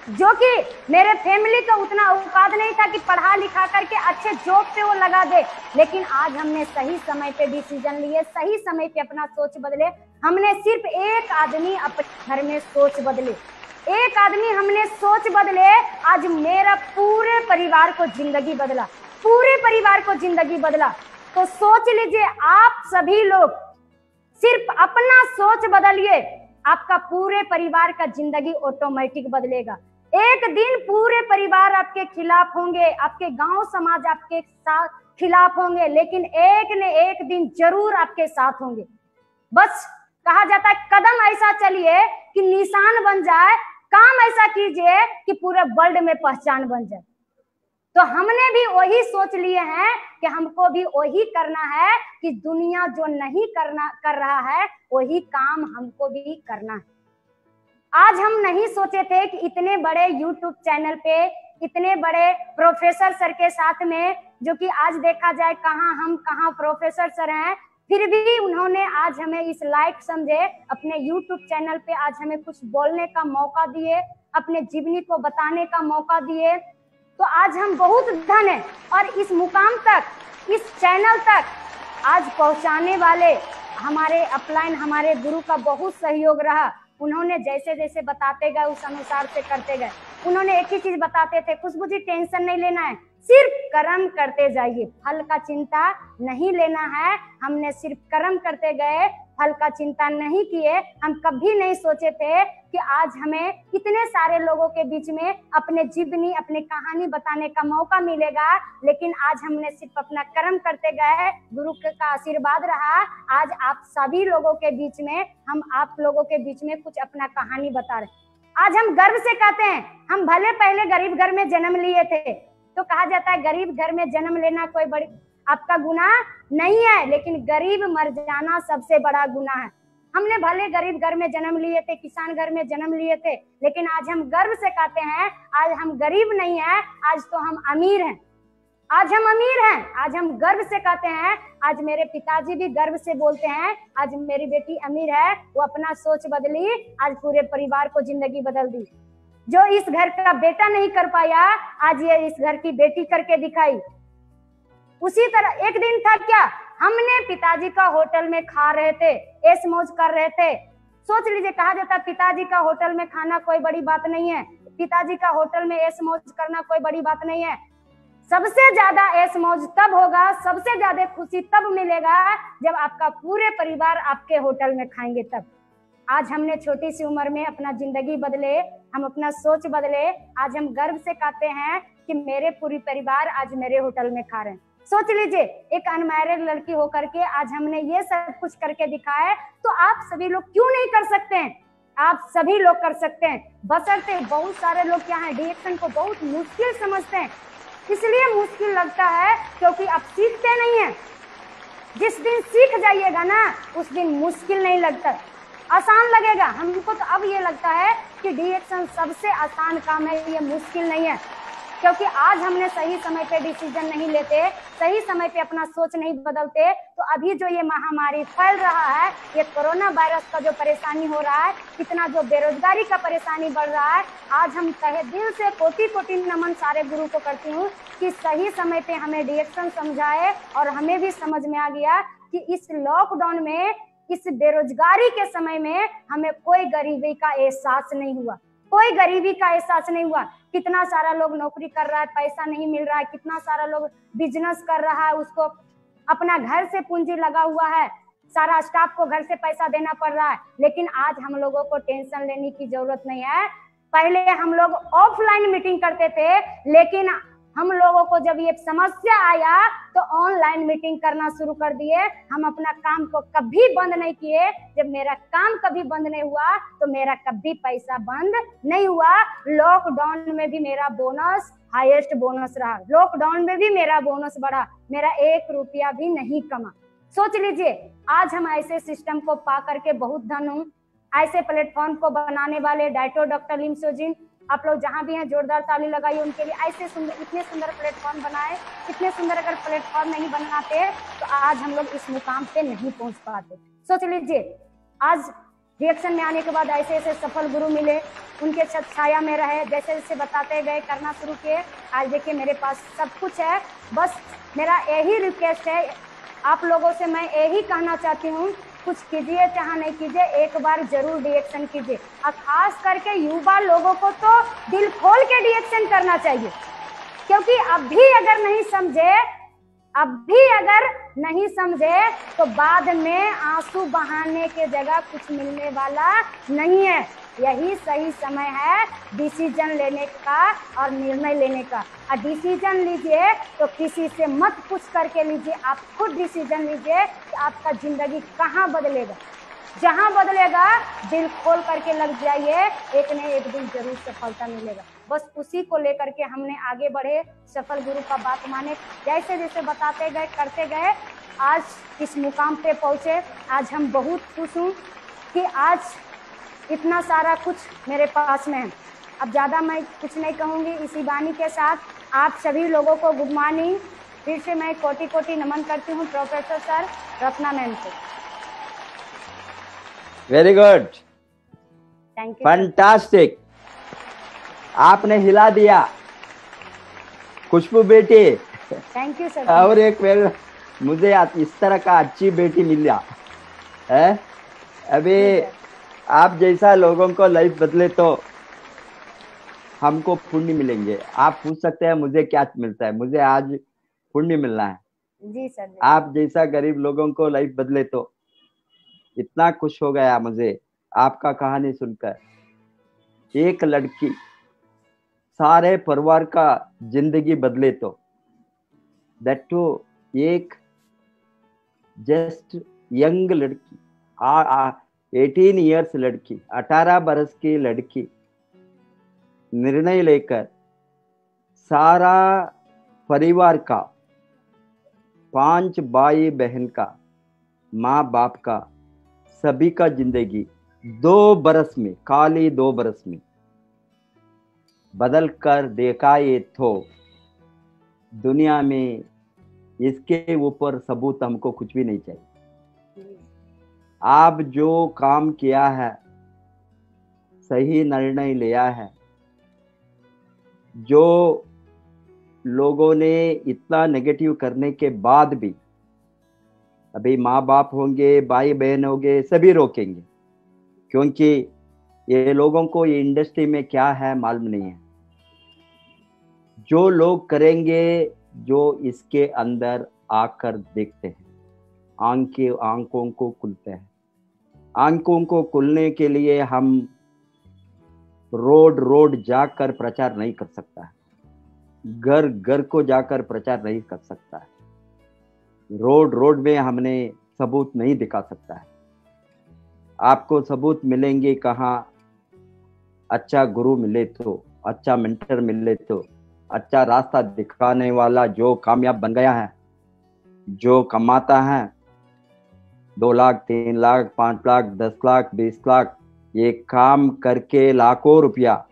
जो कि मेरे फैमिली का उतना औकात नहीं था कि पढ़ा लिखा करके अच्छे जॉब पे वो लगा दे। लेकिन आज हमने सही समय पे डिसीजन लिए, सही समय पे अपना सोच बदले। हमने सिर्फ एक आदमी अपने घर में सोच बदले, एक आदमी हमने सोच बदले, आज मेरा पूरे परिवार को जिंदगी बदला, पूरे परिवार को जिंदगी बदला। तो सोच लीजिए आप सभी लोग सिर्फ अपना सोच बदलिए, आपका पूरे परिवार का जिंदगी ऑटोमेटिक बदलेगा। एक दिन पूरे परिवार आपके खिलाफ होंगे, आपके गांव समाज आपके साथ खिलाफ होंगे, लेकिन एक न एक दिन जरूर आपके साथ होंगे। बस कहा जाता है कदम ऐसा चलिए कि निशान बन जाए, काम ऐसा कीजिए कि पूरे वर्ल्ड में पहचान बन जाए। तो हमने भी वही सोच लिए हैं कि हमको भी वही करना है कि दुनिया जो नहीं कर रहा है वही काम हमको भी करना है। आज हम नहीं सोचे थे कि इतने बड़े YouTube चैनल पे इतने बड़े प्रोफेसर सर के साथ में, जो कि आज देखा जाए कहाँ प्रोफेसर सर हैं, फिर भी उन्होंने आज हमें इस लायक समझे, अपने YouTube चैनल पे आज हमें कुछ बोलने का मौका दिए, अपने जीवनी को बताने का मौका दिए। तो आज हम बहुत धन्य हैं और इस मुकाम तक, इस चैनल तक आज पहुंचाने वाले हमारे अपलाइन, हमारे गुरु का बहुत सहयोग रहा। उन्होंने जैसे जैसे बताते गए उस अनुसार से करते गए। उन्होंने एक ही चीज बताते थे, खुशबू जी टेंशन नहीं लेना है, सिर्फ कर्म करते जाइए, फल का चिंता नहीं लेना है। हमने सिर्फ कर्म करते गए, फल का चिंता नहीं किए। हम कभी नहीं सोचे थे कि आज हमें इतने सारे लोगों के बीच में अपने जीवनी, अपनी कहानी बताने का मौका मिलेगा, लेकिन आज हमने सिर्फ अपना कर्म करते गए, गुरु का आशीर्वाद रहा। आज आप सभी लोगों के बीच में, हम आप लोगों के बीच में कुछ अपना कहानी बता रहे। आज हम गर्व से कहते हैं, हम भले पहले गरीब घर में जन्म लिए थे, तो कहा जाता है गरीब घर में जन्म लेना कोई बड़ी आपका गुनाह नहीं है, लेकिन गरीब मर जाना सबसे बड़ा गुनाह है। हमने भले गरीब घर में जन्म लिए थे, किसान घर में जन्म लिए थे, लेकिन आज हम गर्व से कहते हैं आज हम गरीब नहीं है, आज तो हम अमीर हैं। आज हम अमीर हैं, आज हम गर्व से कहते हैं। आज मेरे पिताजी भी गर्व से बोलते हैं आज मेरी बेटी अमीर है, वो अपना सोच बदली, आज पूरे परिवार को जिंदगी बदल दी। जो इस घर का बेटा नहीं कर पाया, आज ये इस घर की बेटी करके दिखाई। उसी तरह एक दिन था क्या, हमने पिताजी का होटल में खा रहे थे, ऐश मौज कर रहे थे। सोच लीजिए, कहा जाता पिताजी का होटल में खाना कोई बड़ी बात नहीं है, पिताजी का होटल में ऐश मौज करना कोई बड़ी बात नहीं है। सबसे ज्यादा ऐश मौज तब होगा, सबसे ज्यादा खुशी तब मिलेगा जब आपका पूरे परिवार आपके होटल में खाएंगे तब। आज हमने छोटी सी उम्र में अपना जिंदगी बदले, हम अपना सोच बदले। आज हम गर्व से कहते हैं कि मेरे पूरी परिवार आज मेरे होटल में खा रहे हैं। सोच लीजिए, एक अनमैरिड लड़की होकर के आज हमने ये सब कुछ करके दिखाया है, तो आप सभी लोग क्यों नहीं कर सकते हैं? आप सभी लोग कर सकते हैं, बशर्ते बहुत सारे लोग क्या है डीएक्शन को बहुत मुश्किल समझते हैं। इसलिए मुश्किल लगता है क्योंकि आप सीखते नहीं है। जिस दिन सीख जाइएगा ना, उस दिन मुश्किल नहीं लगता, आसान लगेगा। हमको तो अब ये लगता है कि डीएक्शन सबसे आसान काम है, ये मुश्किल नहीं है। क्योंकि आज हमने सही समय पे डिसीजन नहीं लेते, सही समय पे अपना सोच नहीं बदलते, तो अभी जो ये महामारी फैल रहा है, ये कोरोना वायरस का जो परेशानी हो रहा है, इतना जो बेरोजगारी का परेशानी बढ़ रहा है, आज हम तहे दिल से कोटि कोटि नमन सारे गुरु को करती हूँ कि सही समय पे हमें डीएक्शन समझाए। और हमें भी समझ में आ गया कि इस लॉकडाउन में, इस बेरोजगारी के समय में हमें कोई गरीबी का एहसास नहीं हुआ, कोई गरीबी का एहसास नहीं हुआ। कितना सारा लोग नौकरी कर रहा है, पैसा नहीं मिल रहा है, कितना सारा लोग बिजनेस कर रहा है, उसको अपना घर से पूंजी लगा हुआ है, सारा स्टाफ को घर से पैसा देना पड़ रहा है। लेकिन आज हम लोगों को टेंशन लेने की जरूरत नहीं है। पहले हम लोग ऑफलाइन मीटिंग करते थे, लेकिन हम लोगों को जब ये समस्या आया तो ऑनलाइन मीटिंग करना शुरू कर दिए। हम अपना काम को कभी बंद नहीं किए। जब मेरा काम कभी बंद नहीं हुआ तो मेरा कभी पैसा बंद नहीं हुआ। लॉकडाउन में भी मेरा बोनस हाईएस्ट बोनस रहा, लॉकडाउन में भी मेरा बोनस बढ़ा, मेरा 1 रुपया भी नहीं कमा। सोच लीजिए, आज हम ऐसे सिस्टम को पा करके बहुत धन हूँ। ऐसे प्लेटफॉर्म को बनाने वाले डाइटो डॉक्टर लिमसोजिन, आप लोग जहां भी हैं जोरदार ताली लगाइए उनके लिए। ऐसे सुंदर, इतने सुंदर प्लेटफॉर्म बनाए, इतने सुंदर अगर प्लेटफॉर्म नहीं बनाते तो आज हम लोग इस मुकाम पे नहीं पहुंच पाते। सोच लीजिए, आज रिएक्शन में आने के बाद ऐसे ऐसे सफल गुरु मिले, उनके छत छाया में रहे, जैसे जैसे बताते गए, करना शुरू किए। आज देखिए मेरे पास सब कुछ है। बस मेरा यही रिक्वेस्ट है आप लोगों से, मैं यही कहना चाहती हूँ, कुछ कीजिए चाहे नहीं कीजिए, एक बार जरूर डीएक्शन कीजिए। और खास करके युवा लोगों को तो दिल खोल के डीएक्शन करना चाहिए, क्योंकि अभी अगर नहीं समझे तो बाद में आंसू बहाने के जगह कुछ मिलने वाला नहीं है। यही सही समय है डिसीजन लेने का और निर्णय लेने का। और डिसीजन लीजिए तो किसी से मत पूछ करके लीजिए, आप खुद डिसीजन लीजिए कि आपका जिंदगी कहाँ बदलेगा। जहां बदलेगा दिल खोल करके लग जाइए, एक न एक दिन जरूर सफलता मिलेगा। बस उसी को लेकर के हमने आगे बढ़े, सफल गुरु का बात माने, जैसे जैसे बताते गए करते गए आज इस मुकाम पे पहुंचे। आज हम बहुत खुश हूँ कि आज इतना सारा कुछ मेरे पास में है। अब ज्यादा मैं कुछ नहीं कहूंगी। इसी वाणी के साथ आप सभी लोगों को गुड मॉर्निंग। फिर से मैं कोटि कोटि नमन करती हूँ प्रोफेसर सर रत्ना मैम को। Very good, thank you. Fantastic, आपने हिला दिया खुशबू बेटी। Thank you sir. और एक मुझे इस तरह का अच्छी बेटी मिला है। अभी आप जैसा लोगों को लाइफ बदले तो हमको पुण्य मिलेंगे। आप पूछ सकते हैं मुझे क्या मिलता है, मुझे आज पुण्य मिलना है। जी सर। आप जैसा गरीब लोगों को लाइफ बदले तो इतना खुश हो गया मुझे आपका कहानी सुनकर। एक लड़की सारे परिवार का जिंदगी बदले तो, दैट टू एक जस्ट यंग लड़की, 18 इयर्स लड़की, 18 बरस की लड़की निर्णय लेकर सारा परिवार का, 5 भाई बहन का, माँ बाप का, सभी का जिंदगी 2 बरस में, खाली 2 बरस में बदल कर देखा। ये तो दुनिया में इसके ऊपर सबूत हमको कुछ भी नहीं चाहिए। आप जो काम किया है, सही निर्णय लिया है, जो लोगों ने इतना नेगेटिव करने के बाद भी, अभी माँ बाप होंगे, भाई बहन होंगे, सभी रोकेंगे, क्योंकि ये लोगों को ये इंडस्ट्री में क्या है मालूम नहीं है। जो लोग करेंगे, जो इसके अंदर आकर देखते हैं, आंखों को खुलते हैं। आंखों को खुलने के लिए हम रोड जाकर प्रचार नहीं कर सकता है, घर घर को जाकर प्रचार नहीं कर सकता है, रोड में हमने सबूत नहीं दिखा सकता है। आपको सबूत मिलेंगे कहाँ? अच्छा गुरु मिले तो, अच्छा मेंटर मिले तो, अच्छा रास्ता दिखाने वाला जो कामयाब बन गया है, जो कमाता है 2 लाख 3 लाख 5 लाख 10 लाख 20 लाख, ये काम करके लाखों रुपया,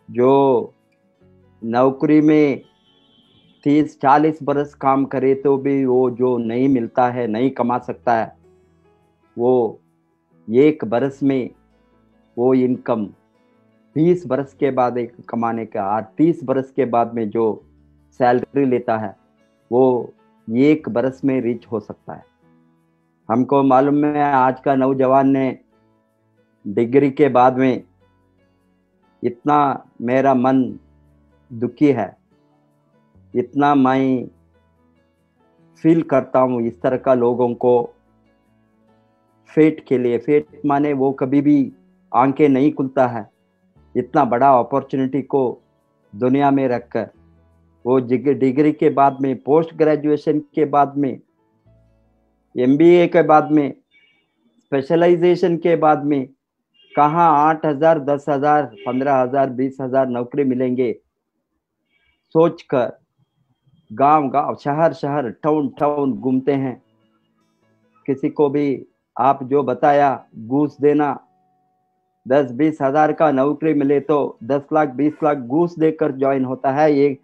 जो नौकरी में 30-40 बरस काम करे तो भी वो जो नहीं मिलता है, नहीं कमा सकता है, वो 1 बरस में वो इनकम 20 बरस के बाद एक कमाने का, और 30 बरस के बाद में जो सैलरी लेता है वो 1 बरस में रीच हो सकता है। हमको मालूम है आज का नौजवान ने डिग्री के बाद में, इतना मेरा मन दुखी है, इतना मैं फील करता हूँ इस तरह का लोगों को फेट के लिए। फेट माने वो कभी भी आंखें नहीं खुलता है। इतना बड़ा अपॉर्चुनिटी को दुनिया में रखकर वो डिग्री के बाद में, पोस्ट ग्रेजुएशन के बाद में, MBA के बाद में, स्पेशलाइजेशन के बाद में कहाँ 8,000 10,000 15,000 20,000 नौकरी मिलेंगे सोचकर गांव शहर टाउन घूमते हैं। किसी को भी आप जो बताया घूस देना, 10-20 हजार का नौकरी मिले तो 10 लाख 20 लाख घूस देकर ज्वाइन होता है। ये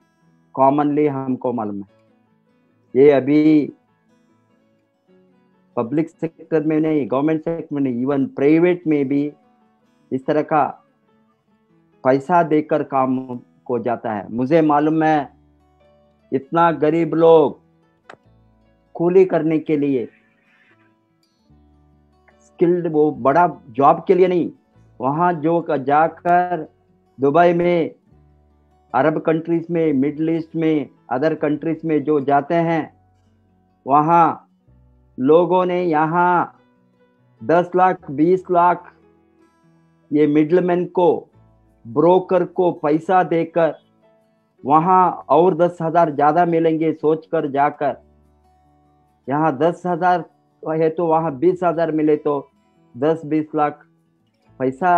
कॉमनली हमको मालूम है। ये अभी पब्लिक सेक्टर में नहीं, गवर्नमेंट सेक्टर में नहीं, इवन प्राइवेट में भी इस तरह का पैसा देकर काम को जाता है। मुझे मालूम है इतना गरीब लोग कूली करने के लिए, स्किल्ड, वो बड़ा जॉब के लिए नहीं, वहां जो जाकर दुबई में, अरब कंट्रीज में, मिडिल ईस्ट में, अदर कंट्रीज में जो जाते हैं, वहां लोगों ने यहाँ 10 लाख 20 लाख ये मिडलमैन को, ब्रोकर को पैसा देकर वहां और 10,000 ज्यादा मिलेंगे सोचकर जाकर, यहाँ 10,000 है तो वहां 20,000 मिले तो 10-20 लाख पैसा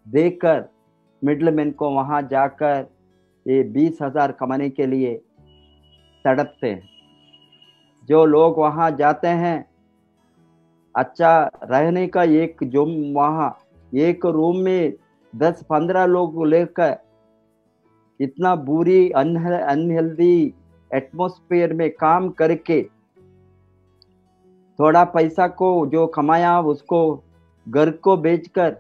देकर मिडलमैन को वहां जाकर ये 20,000 कमाने के लिए तड़पते हैं। जो लोग वहां जाते हैं, अच्छा रहने का एक जो वहां एक रूम में 10-15 लोग लेकर इतना बुरी अनहेल्दी एटमॉस्फेयर में काम करके थोड़ा पैसा को जो कमाया उसको घर को बेचकर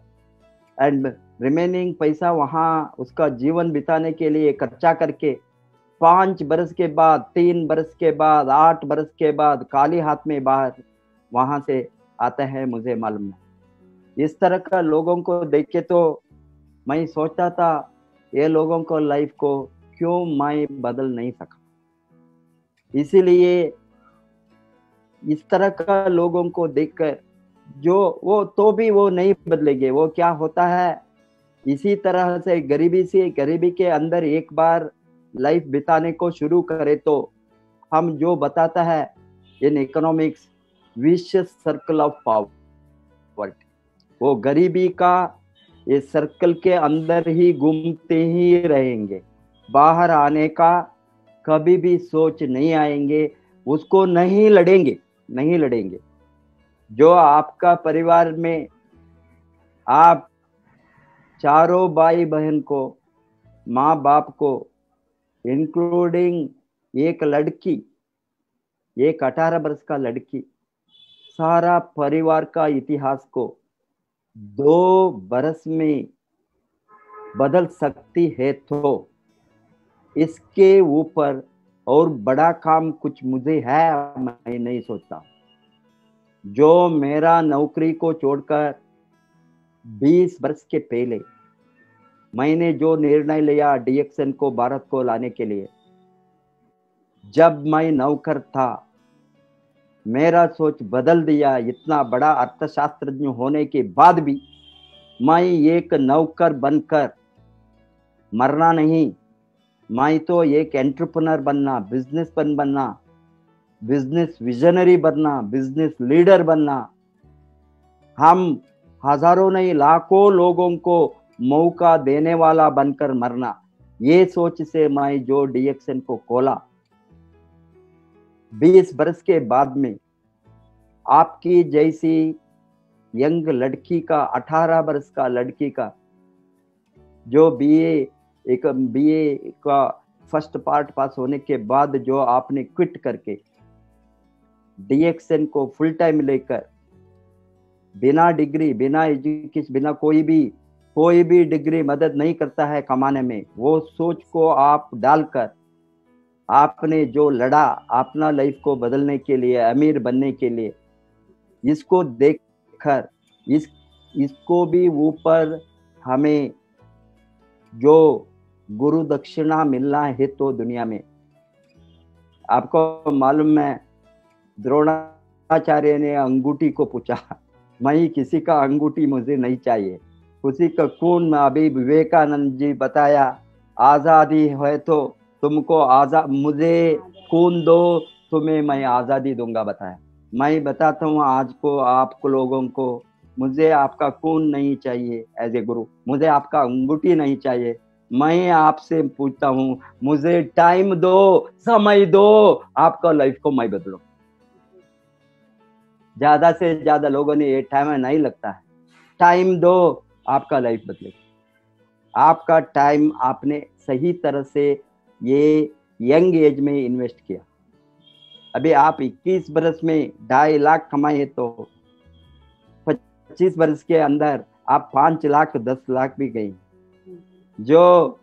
एंड रिमेनिंग पैसा वहां उसका जीवन बिताने के लिए खर्चा करके 5 बरस के बाद, 3 बरस के बाद, 8 बरस के बाद खाली हाथ में बाहर वहां से आता है, मुझे मालूम है। इस तरह का लोगों को देख के तो मैं सोचता था ये लोगों को लाइफ को क्यों मैं बदल नहीं सका। इसीलिए इस तरह का लोगों को देखकर जो वो तो भी वो नहीं बदलेंगे। वो क्या होता है, इसी तरह से गरीबी के अंदर एक बार लाइफ बिताने को शुरू करे तो हम जो बताता है in economics vicious circle of poverty, वो गरीबी का ये सर्कल के अंदर ही घूमते ही रहेंगे, बाहर आने का कभी भी सोच नहीं आएंगे, उसको नहीं लड़ेंगे। जो आपका परिवार में आप चारों भाई बहन को, माँ बाप को, इंक्लूडिंग एक लड़की, एक 18 वर्ष का लड़की, सारा परिवार का इतिहास को 2 बरस में बदल सकती है, तो इसके ऊपर और बड़ा काम कुछ मुझे है मैं नहीं सोचता। जो मेरा नौकरी को छोड़कर 20 वर्ष के पहले मैंने जो निर्णय लिया डीएक्सएन को भारत को लाने के लिए, जब मैं नौकर था मेरा सोच बदल दिया। इतना बड़ा अर्थशास्त्रज्ञ होने के बाद भी मैं एक नौकर बनकर मरना नहीं, मैं तो एक एंटरप्रेन्योर बनना, बिजनेसमैन बनना, बिजनेस विजनरी बनना, बिजनेस लीडर बनना, हम हजारों नहीं लाखों लोगों को मौका देने वाला बनकर मरना। ये सोच से मैं जो डीएक्सएन को खोला, 20 बरस के बाद में आपकी जैसी यंग लड़की का, 18 बरस का लड़की का जो बीए का फर्स्ट पार्ट पास होने के बाद जो आपने क्विट करके डीएक्सएन को फुल टाइम लेकर बिना डिग्री, बिना एजुकेशन, बिना कोई भी डिग्री मदद नहीं करता है कमाने में, वो सोच को आप डालकर आपने जो लड़ा अपना लाइफ को बदलने के लिए, अमीर बनने के लिए, इसको देखकर इसको भी ऊपर हमें जो गुरु दक्षिणा मिलना है तो दुनिया में आपको मालूम है, द्रोणाचार्य ने अंगूठी को पूछा, मैं किसी का अंगूठी मुझे नहीं चाहिए, उसी का खून में। अभी विवेकानंद जी बताया, आजादी है तो तुमको मुझे खून दो, तुम्हें मैं आजादी दूंगा बताया। मैं बताता हूँ आज को आपको लोगों को, मुझे आपका खून नहीं चाहिए एज ए गुरु, मुझे आपका अंगूठी नहीं चाहिए। मैं आपसे पूछता हूँ, मुझे टाइम दो, समय दो, आपका लाइफ को मैं बदलूं। ज्यादा से ज्यादा लोगों ने ये टाइम नहीं लगता है, टाइम दो, आपका लाइफ बदलेगा। आपका टाइम आपने सही तरह से ये यंग एज में इन्वेस्ट किया। अभी आप 21 बरस में 2.5 लाख कमाए तो 25 बरस के अंदर आप 5 लाख 10 लाख भी गए। जो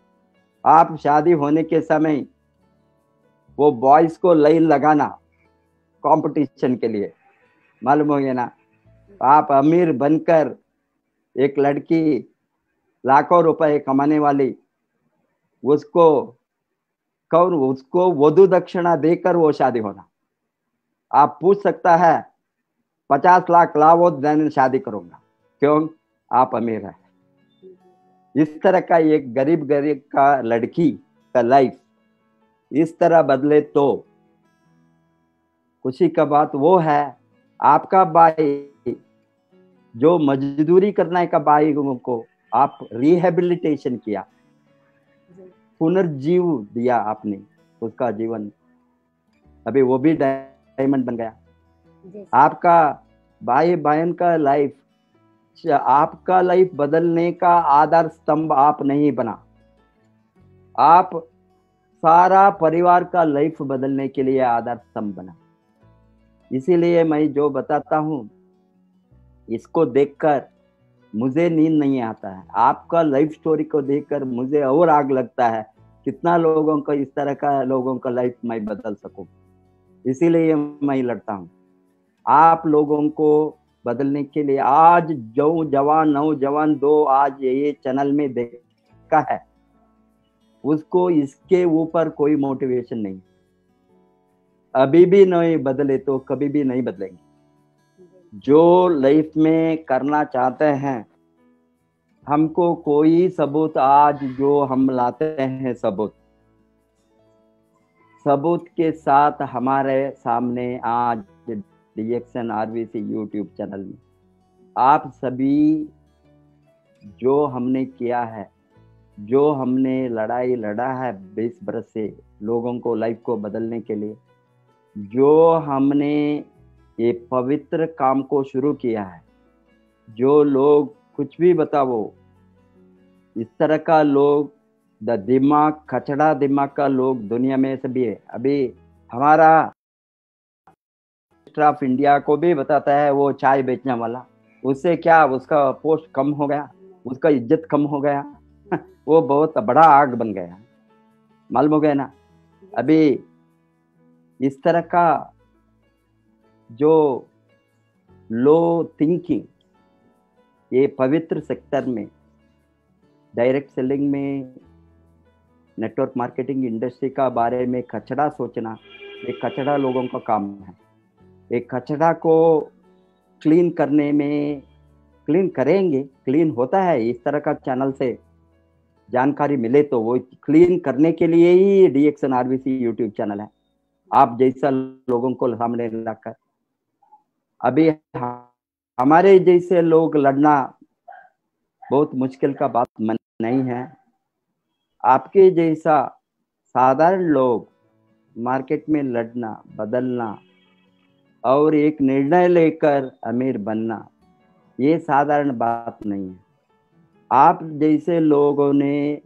आप शादी होने के समय वो बॉयज को लाइन लगाना कंपटीशन के लिए, मालूम हो गया ना, आप अमीर बनकर एक लड़की लाखों रुपए कमाने वाली, उसको वधु दक्षिणा देकर वो शादी होना। आप पूछ सकता है 50 लाख लाओ देन शादी करूंगा, क्यों? आप अमीर है। इस तरह का एक गरीब गरीब का लड़की का लाइफ इस तरह बदले तो खुशी का बात वो है। आपका भाई जो मजदूरी करने का भाई को आप रिहेबिलिटेशन किया, पुनर्जीव दिया आपने उसका जीवन, अभी वो भी डायमंड बन गया। आपका भाई बहन का लाइफ, आपका लाइफ बदलने का आधार स्तंभ आप नहीं बना, आप सारा परिवार का लाइफ बदलने के लिए आधार स्तंभ बना। इसीलिए मैं जो बताता हूं इसको देखकर मुझे नींद नहीं आता है। आपका लाइफ स्टोरी को देखकर मुझे और आग लगता है, कितना लोगों को इस तरह का लोगों का लाइफ मैं बदल सकूं। इसीलिए मैं लड़ता हूं आप लोगों को बदलने के लिए। आज जो जवान नौजवान दो आज ये चैनल में देखा है, उसको इसके ऊपर कोई मोटिवेशन नहीं। अभी भी नहीं बदले तो कभी भी नहीं बदलेंगे। जो लाइफ में करना चाहते हैं, हमको कोई सबूत आज जो हम लाते हैं, सबूत के साथ हमारे सामने आज डीएक्सन आरवीसी यूट्यूब चैनल में आप सभी जो हमने किया है, जो हमने लड़ाई लड़ा है 20 बरस से लोगों को लाइफ को बदलने के लिए, जो हमने ये पवित्र काम को शुरू किया है, जो लोग कुछ भी बताओ इस तरह का लोग दिमाग कचड़ा दिमाग का लोग दुनिया में सभी है। अभी हमारा ऑफ इंडिया को भी बताता है वो चाय बेचने वाला, उससे क्या उसका पोस्ट कम हो गया, उसका इज्जत कम हो गया वो बहुत बड़ा आग बन गया, मालूम हो गया ना। अभी इस तरह का जो लो थिंकिंग ये पवित्र सेक्टर में, डायरेक्ट सेलिंग में, नेटवर्क मार्केटिंग इंडस्ट्री का बारे में कचड़ा सोचना, ये कचड़ा लोगों का काम है। एक कचड़ा को क्लीन करने में क्लीन करेंगे, क्लीन होता है इस तरह का चैनल से जानकारी मिले तो वो क्लीन करने के लिए ही डीएक्सन आरवीसी यूट्यूब चैनल है। आप जैसा लोगों को सामने लाकर, अभी हमारे जैसे लोग लड़ना बहुत मुश्किल का बात नहीं है। आपके जैसा साधारण लोग मार्केट में लड़ना, बदलना और एक निर्णय लेकर अमीर बनना, ये साधारण बात नहीं है। आप जैसे लोगों ने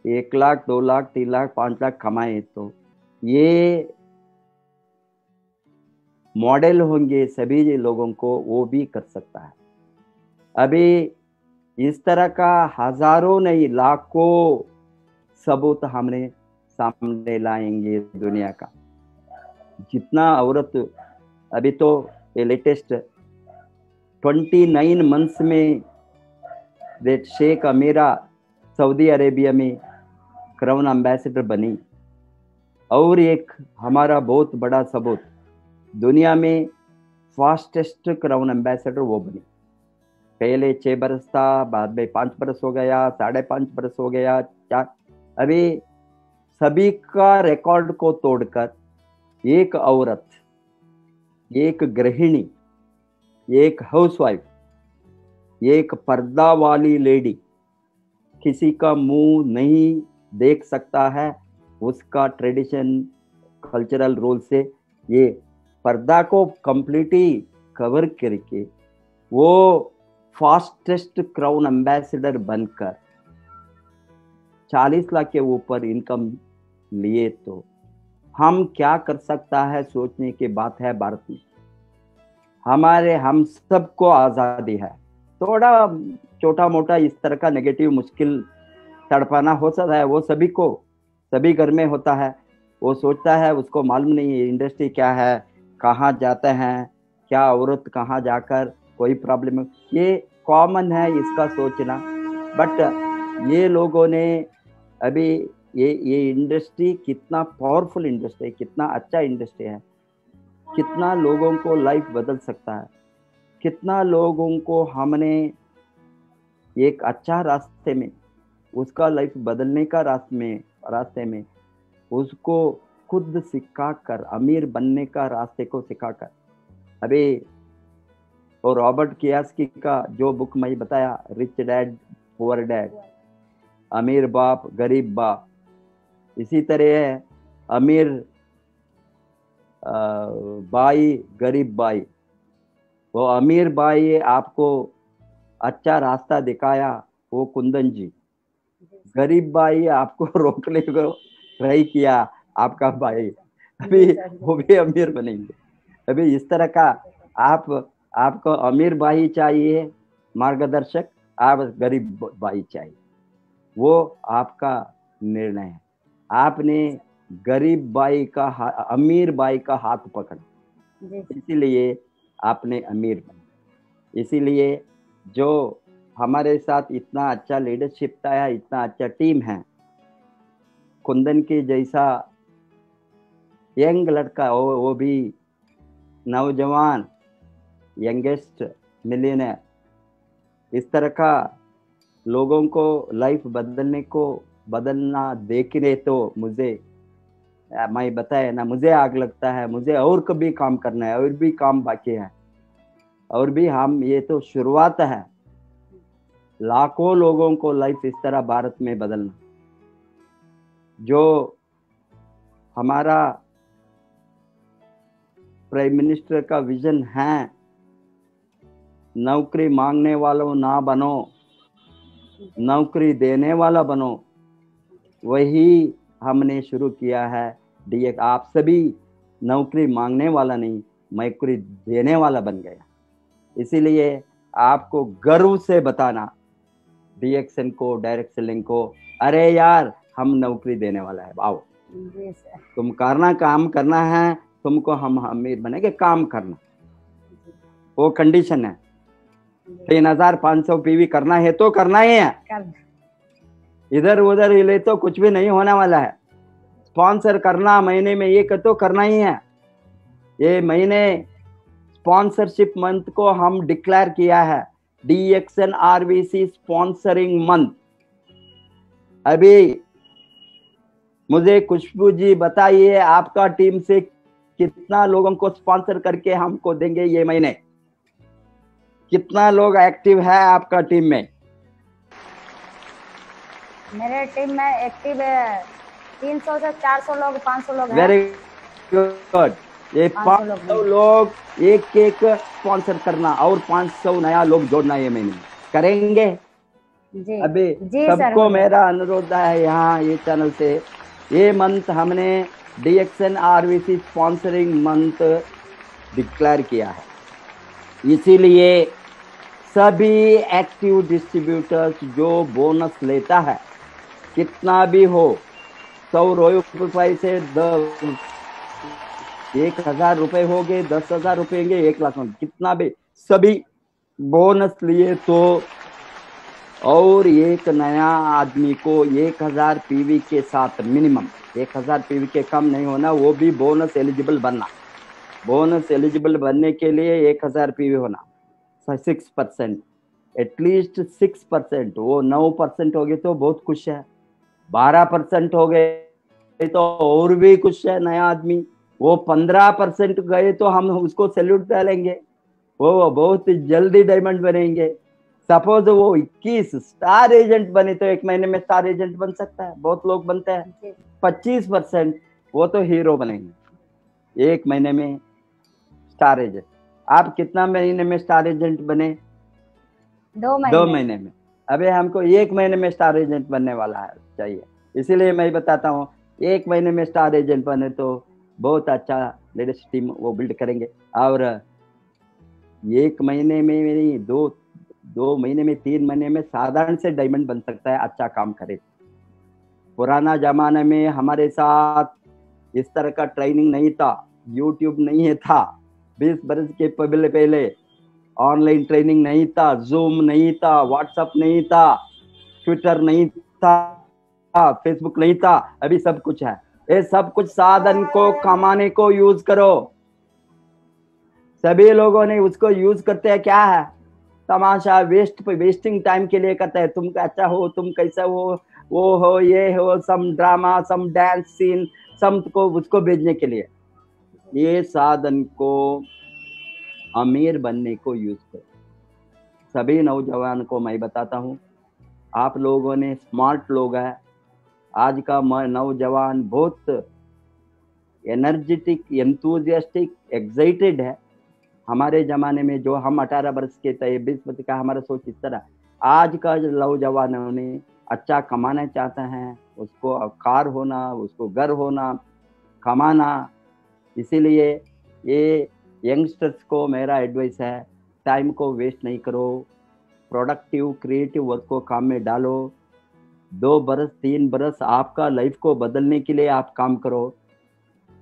1 लाख 2 लाख 3 लाख 5 लाख कमाए तो ये मॉडल होंगे सभी लोगों को, वो भी कर सकता है। अभी इस तरह का हजारों नहीं लाखों सबूत हमने सामने लाएंगे दुनिया का। जितना औरत अभी तो ये लेटेस्ट 29 मंथ्स में शेख अमीरा सऊदी अरेबिया में क्राउन एम्बेसडर बनी, और एक हमारा बहुत बड़ा सबूत दुनिया में फास्टेस्ट क्राउन एम्बेसडर वो बनी। पहले 6 बरस था, बाद में 5 बरस हो गया, 5.5 बरस हो गया, 4। अभी सभी का रिकॉर्ड को तोड़कर एक औरत, एक गृहिणी, एक हाउसवाइफ, एक पर्दा वाली लेडी किसी का मुंह नहीं देख सकता है, उसका ट्रेडिशन कल्चरल रोल से ये पर्दा को कंप्लीटली कवर करके वो फास्टेस्ट क्राउन एम्बेसडर बनकर 40 लाख के ऊपर इनकम लिए, तो हम क्या कर सकता है सोचने की बात है। भारत में हम सबको आज़ादी है। थोड़ा छोटा मोटा इस तरह का नेगेटिव मुश्किल तड़पाना हो सकता है, वो सभी को सभी घर में होता है। वो सोचता है उसको मालूम नहीं है इंडस्ट्री क्या है, कहाँ जाते हैं, क्या औरत कहाँ जाकर कोई प्रॉब्लम है, ये कॉमन है इसका सोचना। बट ये लोगों ने अभी ये इंडस्ट्री कितना पावरफुल इंडस्ट्री है, कितना अच्छा इंडस्ट्री है, कितना लोगों को लाइफ बदल सकता है, कितना लोगों को हमने एक अच्छा रास्ते में, उसका लाइफ बदलने का रास्ते में उसको खुद सिखाकर, अमीर बनने का रास्ते को सिखाकर। अभी और रॉबर्ट कियास्की का जो बुक मैं बताया, रिच डैड पुअर डैड, अमीर बाप गरीब बाप, इसी तरह है अमीर बाई गरीब बाई। वो अमीर बाई आपको अच्छा रास्ता दिखाया, वो कुंदन जी। गरीब बाई आपको रोकने को ट्राई किया, आपका भाई। अभी वो भी अमीर बनेंगे। अभी इस तरह का आपको अमीर भाई चाहिए मार्गदर्शक, आप गरीब भाई चाहिए, वो आपका निर्णय है। आपने गरीब भाई का अमीर भाई का हाथ पकड़ा, इसीलिए आपने अमीर बना। इसीलिए जो हमारे साथ इतना अच्छा लीडरशिप था, इतना अच्छा टीम है, कुंदन के जैसा यंग लड़का, वो भी नौजवान, यंगेस्ट मिलियनर, इस तरह का लोगों को लाइफ बदलना देखने तो मुझे, मैं बताया ना, मुझे आग लगता है। मुझे और कभी काम करना है, और भी काम बाकी है, और भी हम, ये तो शुरुआत है। लाखों लोगों को लाइफ इस तरह भारत में बदलना, जो हमारा प्राइम मिनिस्टर का विजन है, नौकरी मांगने वालों ना बनो, नौकरी देने वाला बनो, वही हमने शुरू किया है। डीएक्स आप सभी नौकरी मांगने वाला नहीं, नौकरी देने वाला बन गया। इसीलिए आपको गर्व से बताना डीएक्सन को, डायरेक्ट सेलिंग को, अरे यार हम नौकरी देने वाला है, आओ तुम काम करना है, तुमको हम अमीर बनेंगे, काम करना, वो कंडीशन है। 3500 पीवी करना है तो करना ही है, इधर उधर हिले तो कुछ भी नहीं होने वाला है। स्पॉन्सर करना महीने में एक तो करना ही है। ये महीने स्पॉन्सरशिप मंथ को हम डिक्लेयर किया है, डीएक्सन आरवीसी स्पॉन्सरिंग मंथ। अभी मुझे खुशबू जी बताइए, आपका टीम से कितना लोगों को स्पॉन्सर करके हमको देंगे ये महीने? कितना लोग एक्टिव है आपका टीम में? मेरे टीम में एक्टिव 300 से 400 लोग, 500 लोग हैं। Very good. ये 500 लोग एक एक स्पॉन्सर करना और 500 नया लोग जोड़ना ये महीने करेंगे जी। अभी जी सबको मेरा अनुरोध है यहाँ ये चैनल से, ये मंथ हमने डीएक्सन आरवीसी स्पॉन्सरिंग मंथ डिक्लेयर किया है। इसीलिए सभी एक्टिव डिस्ट्रीब्यूटर्स जो बोनस लेता है, कितना भी हो, 100 रुपए से 1000 रुपए हो गए, 10,000 रुपए होंगे, 1 लाख होंगे, कितना भी, सभी बोनस लिए तो, और एक नया आदमी को 1000 पीवी के साथ मिनिमम 1000 पीवी के कम नहीं होना, वो भी बोनस एलिजिबल बनना। बोनस एलिजिबल बनने के लिए 1000 पीवी होना, 6%, एटलीस्ट 6%। वो 9% हो गए तो बहुत खुश है, 12% हो गए तो और भी खुश है नया आदमी, वो 15% गए तो हम उसको सैल्यूट डालेंगे, वो बहुत जल्दी डायमंड बनेंगे। सपोज वो 21 स्टार एजेंट बने तो 1 महीने में स्टार एजेंट बन सकता है, बहुत लोग बनते हैं। 25% वो तो हीरो बनेंगे 1 महीने में स्टार एजेंट। आप कितना महीने में स्टार एजेंट बने? 2 महीने में। अबे हमको 1 महीने में स्टार एजेंट बनने वाला है चाहिए, इसीलिए मैं बताता हूँ 1 महीने में स्टार एजेंट बने तो बहुत अच्छा लीडरशिप टीम वो बिल्ड करेंगे। और 1 महीने में नहीं, 2 महीने में, 3 महीने में साधारण से डायमंड बन सकता है, अच्छा काम करे। पुराना जमाने में हमारे साथ इस तरह का ट्रेनिंग नहीं था, यूट्यूब नहीं था, 20 बरस के पहले ऑनलाइन ट्रेनिंग नहीं था, जूम नहीं था, व्हाट्सएप नहीं था, ट्विटर नहीं था, फेसबुक नहीं था, अभी सब कुछ है। ये सब कुछ साधन को कमाने को यूज करो। सभी लोगों ने उसको यूज करते हैं, क्या है? तमाशा वेस्टिंग टाइम के लिए करते हैं। तुम अच्छा हो, तुम कैसा हो, वो हो, ये हो, some drama, some dance scene, some को उसको भेजने के लिए। ये साधन को अमीर बनने को यूज करो। सभी नौजवान को मैं बताता हूँ, आप लोगों ने स्मार्ट लोग हैं। आज का नौजवान बहुत एनर्जेटिक, एंथुसियास्टिक, एक्साइटेड है। हमारे जमाने में जो हम 18 वर्ष के थे, 20 वर्ष का हमारा सोच इस तरह। आज का नौजवानों ने अच्छा कमाना चाहता है, उसको कार होना, उसको घर होना, कमाना। इसीलिए ये यंगस्टर्स को मेरा एडवाइस है, टाइम को वेस्ट नहीं करो, प्रोडक्टिव क्रिएटिव वर्क को काम में डालो। 2 बरस 3 बरस आपका लाइफ को बदलने के लिए आप काम करो।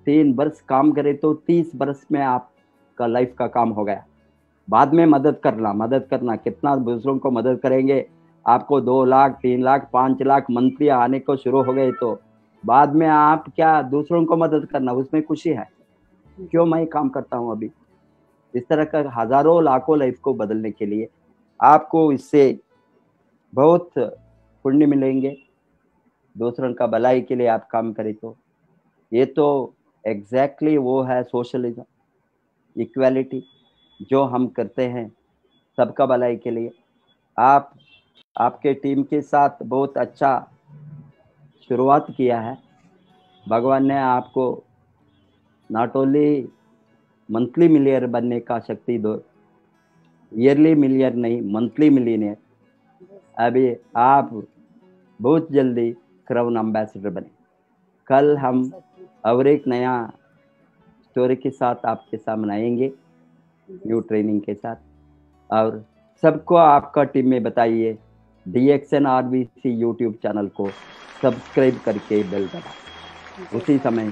3 बरस काम करे तो 30 बरस में आपका लाइफ का काम हो गया। बाद में मदद करना, कितना दूसरों को मदद करेंगे। आपको 2 लाख 3 लाख 5 लाख मंथली आने को शुरू हो गए तो बाद में आप क्या दूसरों को मदद करना, उसमें खुशी है। क्यों मैं काम करता हूँ अभी। इस तरह का हजारों लाखों लाइफ को बदलने के लिए आपको इससे बहुत पुण्य मिलेंगे। दूसरों का भलाई के लिए आप काम करें तो ये तो एग्जैक्टली वो है सोशलिज्म, इक्वालिटी जो हम करते हैं सबका भलाई के लिए। आप आपके टीम के साथ बहुत अच्छा शुरुआत किया है। भगवान ने आपको नॉट ओनली मंथली मिलियनर बनने का शक्ति दो, ईयरली मिलियनर नहीं, मंथली मिलियनर। अभी आप बहुत जल्दी क्राउन एम्बेसडर बने। कल हम और एक नया स्टोरी के साथ आपके सामने आएंगे, न्यू ट्रेनिंग के साथ। और सबको आपका टीम में बताइए, DXN RVC यूट्यूब चैनल को सब्सक्राइब करके बेल दबा। उसी समय